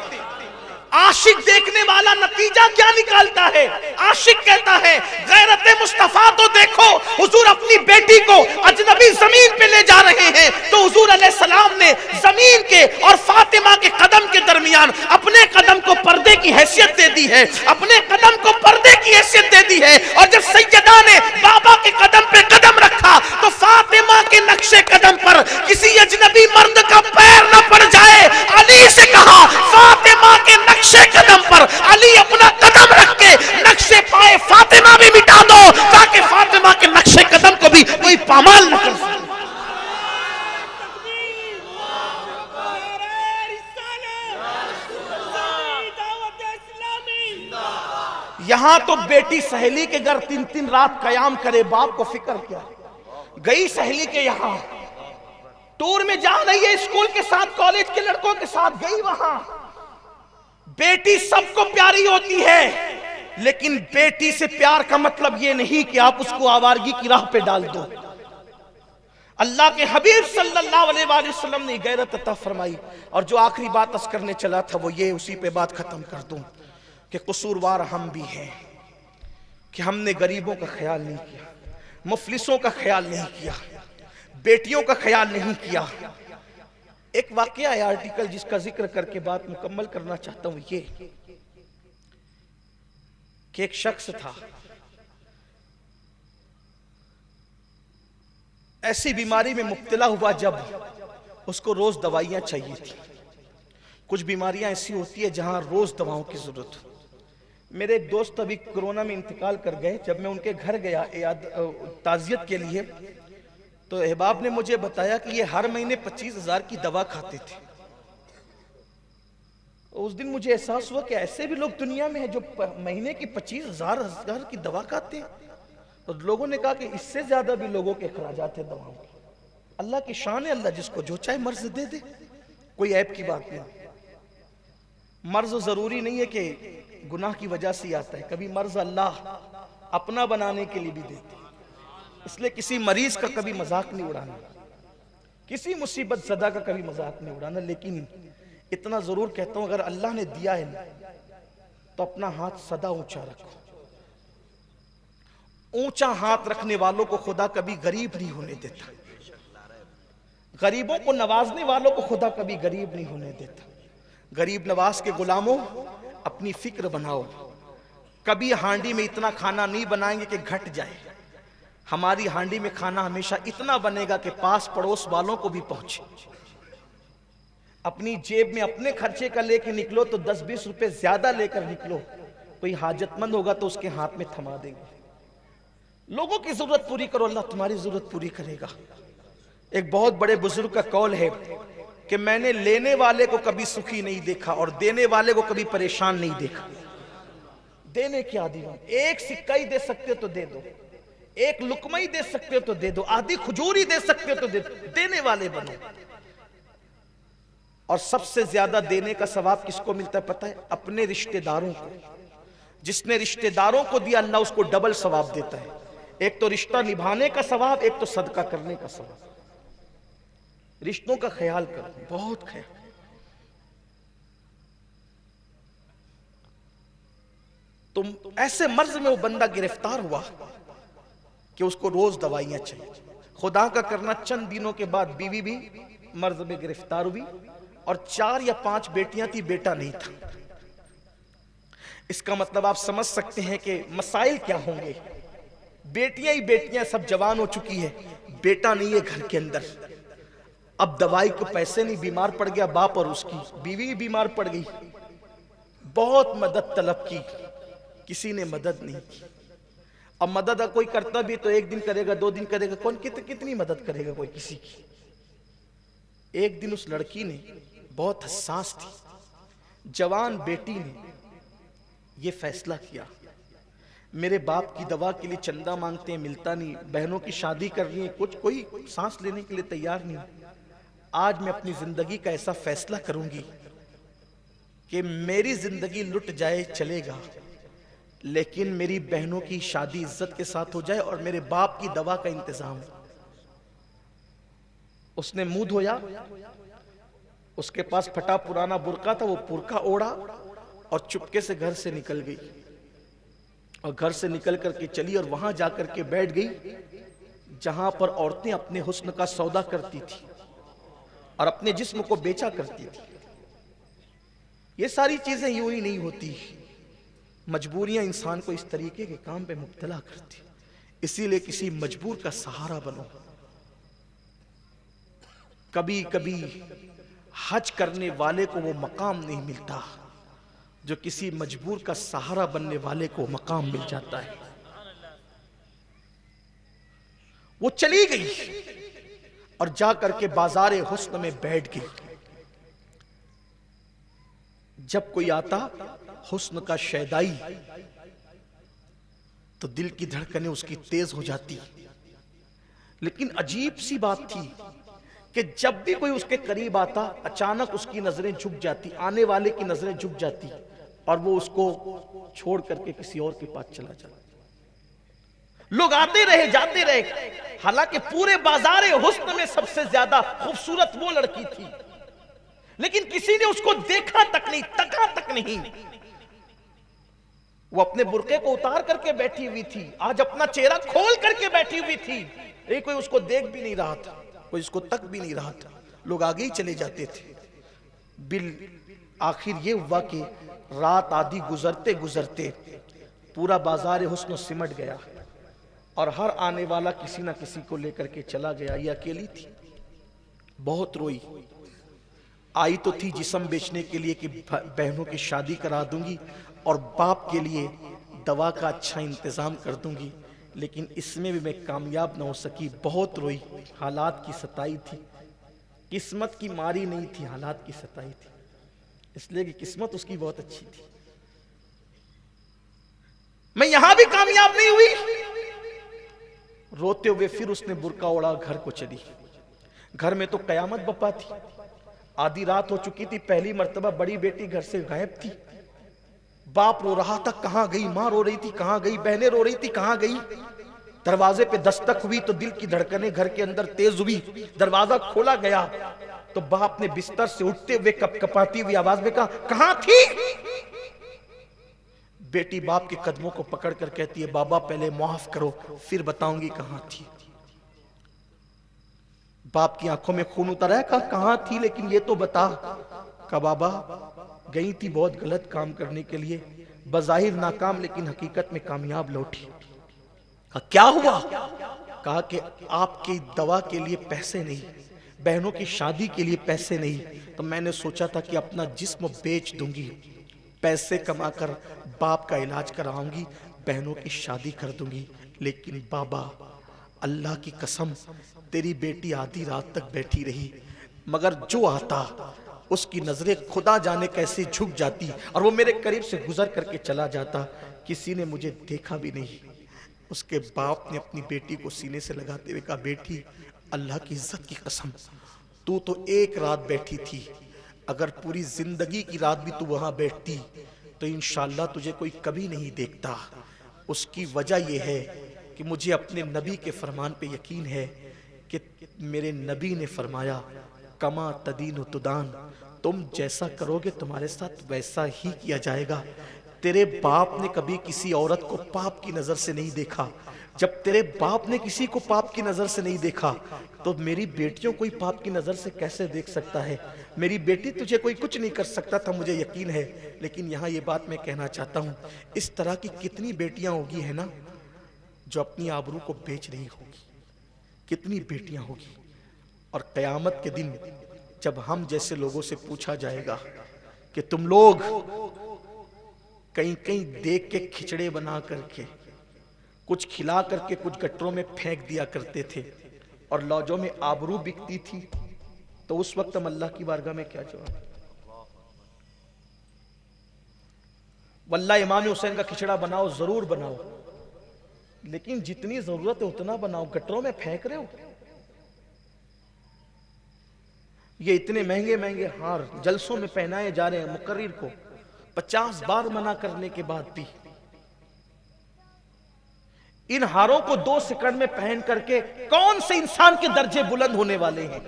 عاشق دیکھنے والا نتیجہ کیا نکالتا ہے؟ عاشق کہتا ہے غیرت مصطفیٰ تو دیکھو، حضور اپنی بیٹی کو اجنبی زمین پہ لے جا رہے ہیں تو حضور علیہ السلام نے زمین کے اور فاطمہ کے قدم کے درمیان اپنے قدم کو پردے کی حیثیت دے دی ہے، اپنے قدم کو پردے کی حیثیت دے دی ہے۔ اور جب سیدہ نے بابا کے قدم پہ قدم رکھا تو فاطمہ کے نقش قدم پر کسی اجنبی مرد کا پیر نہ پڑ جائے، علی سے کہا فاطمہ کے نقش قدم پر علی اپنا قدم رکھ کے نقش پائے فاطمہ بھی مٹا دو، تاکہ فاطمہ کے نقش قدم کو بھی کوئی پامال نہ کر سکے۔ یہاں تو بیٹی سہیلی کے گھر 3 رات قیام کرے، باپ کو فکر کیا؟ گئی سہیلی کے یہاں، ٹور میں جا رہی ہے اسکول کے ساتھ، کالج کے لڑکوں کے ساتھ گئی وہاں۔ بیٹی سب کو پیاری ہوتی ہے، لیکن بیٹی سے پیار کا مطلب یہ نہیں کہ آپ اس کو آوارگی کی راہ پہ ڈال دو۔ اللہ کے حبیب صلی اللہ علیہ وآلہ وسلم نے غیرت عطا فرمائی۔ اور جو آخری بات عرض کرنے چلا تھا وہ یہ، اسی پہ بات ختم کر دوں کہ قصوروار ہم بھی ہیں کہ ہم نے غریبوں کا خیال نہیں کیا، مفلسوں کا خیال نہیں کیا، بیٹیوں کا خیال نہیں کیا۔ ایک واقعہ ہے آرٹیکل جس کا ذکر کر کے بات مکمل کرنا چاہتا ہوں، یہ کہ ایک شخص تھا، ایسی بیماری میں مبتلا ہوا جب اس کو روز دوائیاں چاہیے تھی۔ کچھ بیماریاں ایسی ہوتی ہیں جہاں روز دواؤں کی ضرورت ہو۔ میرے ایک دوست ابھی کرونا میں انتقال کر گئے، جب میں ان کے گھر گیا تعزیت کے لیے تو احباب نے مجھے بتایا کہ یہ ہر مہینے 25,000 کی دوا کھاتے تھے۔ اس دن مجھے احساس ہوا کہ ایسے بھی لوگ دنیا میں ہیں جو مہینے کی 25,000 کی دوا کھاتے ہیں۔ تو لوگوں نے کہا کہ اس سے زیادہ بھی لوگوں کے اخراجات ہیں دواؤں کے۔ اللہ کی شان ہے، اللہ جس کو جو چاہے مرض دے دے، کوئی عیب کی بات نہیں۔ مرض ضروری نہیں ہے کہ گناہ کی وجہ سے آتا ہے، کبھی مرض اللہ اپنا بنانے کے لیے بھی دیتے ہیں۔ اس لیے کسی مریض کا کبھی مذاق نہیں اڑانا، کسی مصیبت زدہ کا کبھی مذاق نہیں اڑانا، لیکن اتنا ضرور کہتا ہوں اگر اللہ نے دیا ہے تو اپنا ہاتھ سدا اونچا رکھو۔ اونچا ہاتھ رکھنے والوں کو خدا کبھی غریب نہیں ہونے دیتا، غریبوں کو نوازنے والوں کو خدا کبھی غریب نہیں ہونے دیتا۔ غریب نواز کے غلاموں اپنی فکر بناؤ، کبھی ہانڈی میں اتنا کھانا نہیں بنائیں گے کہ گھٹ جائے۔ ہماری ہانڈی میں کھانا ہمیشہ اتنا بنے گا کہ پاس پڑوس والوں کو بھی پہنچے۔ اپنی جیب میں اپنے خرچے کا لے کے نکلو تو 10-20 روپے زیادہ لے کر نکلو، کوئی حاجت مند ہوگا تو اس کے ہاتھ میں تھما دیں گے۔ لوگوں کی ضرورت پوری کرو، اللہ تمہاری ضرورت پوری کرے گا۔ ایک بہت بڑے بزرگ کا قول ہے کہ میں نے لینے والے کو کبھی سکھی نہیں دیکھا اور دینے والے کو کبھی پریشان نہیں دیکھا۔ دینے کی عادی ہوں، ایک سکہ ہی دے سکتے تو دے دو، ایک لقمہ ہی دے سکتے تو دے دو، آدھی کھجور ہی دے سکتے تو دے دو، دینے والے بنو۔ اور سب سے زیادہ دینے کا ثواب کس کو ملتا ہے پتہ ہے؟ اپنے رشتہ داروں کو۔ جس نے رشتہ داروں کو دیا اللہ اس کو ڈبل ثواب دیتا ہے، ایک تو رشتہ نبھانے کا ثواب، ایک تو صدقہ کرنے کا ثواب۔ رشتوں کا خیال کرو، بہت خیال۔ تم ایسے مرض میں وہ بندہ گرفتار ہوا کہ اس کو روز دوائیاں چاہیے۔ خدا کا کرنا چند دنوں کے بعد بیوی بھی مرض میں گرفتار ہوئی، اور 4 یا 5 بیٹیاں تھی، بیٹا نہیں تھا۔ اس کا مطلب آپ سمجھ سکتے ہیں کہ مسائل کیا ہوں گے. بیٹیاں ہی بیٹیاں سب جوان ہو چکی ہے, بیٹا نہیں ہے گھر کے اندر. اب دوائی کو پیسے نہیں, بیمار پڑ گیا باپ اور اس کی بیوی بیمار پڑ گئی. بہت مدد طلب کی, کسی نے مدد نہیں کی. اب مدد کوئی کرتا بھی تو ایک دن کرے گا, 2 دن کرے گا, کون کتنی مدد کرے گا کوئی کسی کی. ایک دن اس لڑکی نے, بہت حساس تھی, جوان بیٹی نے یہ فیصلہ کیا, میرے باپ کی دوا کے لیے چندہ مانگتے ہیں ملتا نہیں, بہنوں کی شادی کر رہی ہیں, کچھ کوئی سانس لینے کے لیے تیار نہیں. آج میں اپنی زندگی کا ایسا فیصلہ کروں گی کہ میری زندگی لٹ جائے چلے گا, لیکن میری بہنوں کی شادی عزت کے ساتھ ہو جائے اور میرے باپ کی دوا کا انتظام. اس نے منہ دھویا, اس کے پاس پھٹا پرانا برقع تھا, وہ برقع اوڑھا اور چپکے سے گھر سے نکل گئی. اور گھر سے نکل کر کے چلی اور وہاں جا کر کے بیٹھ گئی جہاں پر عورتیں اپنے حسن کا سودا کرتی تھی اور اپنے جسم کو بیچا کرتی تھی. یہ ساری چیزیں یوں ہی نہیں ہوتی, مجبوریاں انسان کو اس طریقے کے کام پہ مبتلا کرتی. اسی لیے کسی مجبور کا سہارا بنو. کبھی کبھی حج کرنے والے کو وہ مقام نہیں ملتا جو کسی مجبور کا سہارا بننے والے کو مقام مل جاتا ہے. وہ چلی گئی اور جا کر کے بازار حسن میں بیٹھ گئی. جب کوئی آتا حسن کا شیدائی تو دل کی دھڑکنیں اس کی تیز ہو جاتی. لیکن عجیب سی بات تھی کہ جب بھی کوئی اس کے قریب آتا اچانک اس کی نظریں جھک جاتی, آنے والے کی نظریں جھک جاتی اور وہ اس کو چھوڑ کر کے کسی اور کے پاس چلا جاتا. لوگ آتے رہے جاتے رہے, حالانکہ پورے بازار حسن میں سب سے زیادہ خوبصورت وہ لڑکی تھی, لیکن کسی نے اس کو دیکھا تک نہیں, تکا تک نہیں. وہ اپنے برقعے کو اتار کر کے بیٹھی ہوئی تھی, آج اپنا چہرہ کھول کر کے بیٹھی ہوئی تھی. کوئی اس کو دیکھ بھی نہیں رہا تھا, کوئی اس کو تک بھی نہیں رہا تھا. لوگ آگے ہی چلے جاتے تھے. بالآخر یہ ہوا کہ رات آدھی گزرتے گزرتے پورا بازار حسن سمٹ گیا اور ہر آنے والا کسی نہ کسی کو لے کر کے چلا گیا. یہ اکیلی تھی, بہت روئی. آئی تو تھی جسم بیچنے کے لیے کہ بہنوں کی شادی کرا دوں گی اور باپ کے لیے دوا کا اچھا انتظام کر دوں گی, لیکن اس میں بھی میں کامیاب نہ ہو سکی. بہت روئی, حالات کی ستائی تھی, قسمت کی ماری نہیں تھی, حالات کی ستائی تھی. اس لیے کہ قسمت اس کی بہت اچھی تھی. میں یہاں بھی کامیاب نہیں ہوئی. روتے ہوئے پھر اس نے برقع اوڑھا, گھر کو چلی. گھر میں تو قیامت بپا تھی. آدھی رات ہو چکی تھی, پہلی مرتبہ بڑی بیٹی گھر سے غائب تھی. باپ رو رہا تھا کہاں گئی, ماں رو رہی تھی کہاں گئی, بہنیں رو رہی تھی کہاں گئی. دروازے پہ دستک ہوئی تو دل کی دھڑکنیں گھر کے اندر تیز ہوئی. دروازہ کھولا گیا تو باپ نے بستر سے اٹھتے ہوئے کپ کپاتی ہوئی آواز میں کہا, کہاں تھی؟ بیٹی باپ کے قدموں کو پکڑ کر کہتی ہے, بابا پہلے معاف کرو پھر بتاؤں گی کہاں تھی. باپ کی آنکھوں میں خون اترا ہے, کہا کہاں تھی لیکن یہ تو بتا. کہا بابا گئی تھی بہت غلط کام کرنے کے لیے, بظاہر ناکام لیکن حقیقت میں کامیاب لوٹی. کہا کیا ہوا؟ کہا کہ آپ کی دوا کے لیے پیسے نہیں, بہنوں کی شادی کے لیے پیسے نہیں, تو میں نے سوچا تھا کہ اپنا جسم بیچ دوں گی, پیسے کما کر باپ کا علاج کراؤں گی, بہنوں کی شادی کر دوں گی. لیکن بابا اللہ کی قسم تیری بیٹی آدھی رات تک بیٹھی رہی, مگر جو آتا اس کی نظریں خدا جانے کیسے جھک جاتی اور وہ میرے قریب سے گزر کر کے چلا جاتا. کسی نے مجھے دیکھا بھی نہیں. اس کے باپ نے اپنی بیٹی کو سینے سے لگاتے ہوئے کہا, بیٹی اللہ کی عزت کی قسم تو ایک رات بیٹھی تھی, اگر پوری زندگی کی رات بھی تو وہاں بیٹھتی تو انشاءاللہ تجھے کوئی کبھی نہیں دیکھتا. اس کی وجہ یہ ہے کہ مجھے اپنے نبی کے فرمان پہ یقین ہے کہ میرے نبی نے فرمایا, کما تدین و تدان, تم جیسا کرو گے تمہارے ساتھ ویسا ہی کیا جائے گا. تیرے باپ نے کبھی کسی عورت کو پاپ کی نظر سے نہیں دیکھا, جب تیرے باپ نے کسی کو پاپ کی نظر سے نہیں دیکھا تو میری بیٹیوں کوئی پاپ کی نظر سے کیسے دیکھ سکتا ہے؟ میری بیٹی تجھے کوئی کچھ نہیں کر سکتا تھا، مجھے یقین ہے۔ لیکن یہاں یہ بات میں کہنا چاہتا ہوں، اس طرح کی کتنی بیٹیاں ہوگی ہے نا جو اپنی آبرو کو بیچ رہی ہوگی، کتنی بیٹیاں ہوگی۔ اور قیامت کے دن جب ہم جیسے لوگوں سے پوچھا جائے گا کہ تم لوگ کہیں کہیں دیکھ کے کھچڑے بنا کر کے کچھ کھلا کر کے کچھ گٹروں میں پھینک دیا کرتے تھے اور لوجوں میں آبرو بکتی تھی، تو اس وقت ہم اللہ کی بارگاہ میں کیا جواب؟ واللہ امام حسین کا کھچڑا بناؤ، ضرور بناؤ، لیکن جتنی ضرورت ہے اتنا بناؤ، گٹروں میں پھینک رہے ہو۔ یہ اتنے مہنگے مہنگے ہار جلسوں میں پہنائے جا رہے ہیں، مقرر کو 50 بار منع کرنے کے بعد بھی ان ہاروں کو 2 سیکنڈ میں پہن کر کے کون سے انسان کے درجے بلند ہونے والے ہیں؟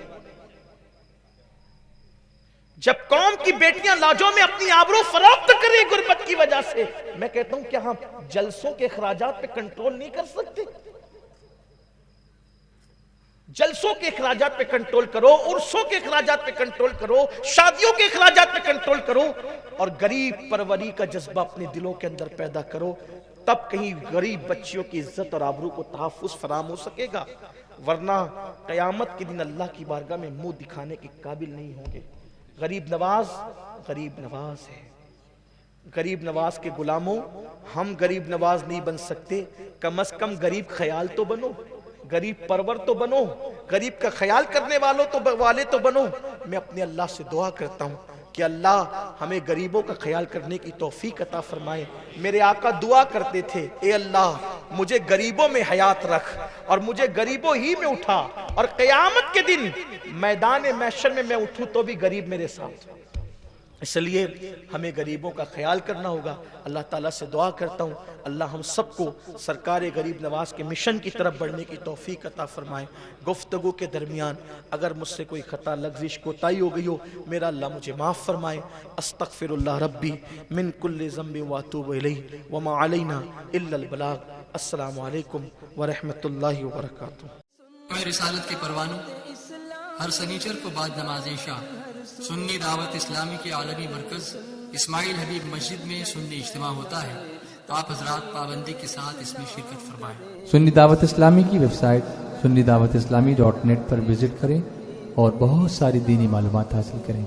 جب قوم کی بیٹیاں لاجوں میں اپنی آبرو فروخت کریں غربت کی وجہ سے، میں کہتا ہوں کیا ہم جلسوں کے اخراجات پہ کنٹرول نہیں کر سکتے؟ جلسوں کے اخراجات پہ کنٹرول کرو، عرسوں کے اخراجات پہ کنٹرول کرو، شادیوں کے اخراجات پہ کنٹرول کرو، اور غریب پروری کا جذبہ اپنے دلوں کے اندر پیدا کرو، تب کہیں غریب بچیوں کی عزت اور آبرو کو تحفظ فراہم ہو سکے گا، ورنہ قیامت کے دن اللہ کی بارگاہ میں منہ دکھانے کے قابل نہیں ہوں گے۔ غریب نواز غریب نواز ہے۔ غریب نواز کے غلاموں، ہم غریب نواز نہیں بن سکتے، کم از کم غریب خیال تو بنو، غریب پرور تو بنو، غریب کا خیال کرنے والے تو بنو۔ میں اپنے اللہ سے دعا کرتا ہوں کہ اللہ ہمیں غریبوں کا خیال کرنے کی توفیق عطا فرمائے۔ میرے آقا دعا کرتے تھے، اے اللہ مجھے غریبوں میں حیات رکھ اور مجھے غریبوں ہی میں اٹھا، اور قیامت کے دن میدان محشر میں اٹھوں تو بھی غریب میرے ساتھ۔ اس لیے ہمیں غریبوں کا خیال کرنا ہوگا۔ اللہ تعالیٰ سے دعا کرتا ہوں اللہ ہم سب کو سرکار غریب نواز کے مشن کی طرف بڑھنے کی توفیق عطا فرمائے۔ گفتگو کے درمیان اگر مجھ سے کوئی خطا لغزش کوتاہی ہو گئی ہو، میرا اللہ مجھے معاف فرمائے۔ استغفر اللہ ربی من کل ذنب واتوب الیہ وما علینا الا البلاغ۔ السلام علیکم ورحمۃ اللہ وبرکاتہ۔ رسالت کے پروانوں ہر سنیچر کو بعد نماز عشاء سنی دعوت اسلامی کے عالمی مرکز اسماعیل حبیب مسجد میں سنی اجتماع ہوتا ہے، تو آپ حضرات پابندی کے ساتھ اس میں شرکت فرمائیں۔ سنی دعوت اسلامی کی website sunni dawat islami.net پر وزٹ کریں اور بہت ساری دینی معلومات حاصل کریں۔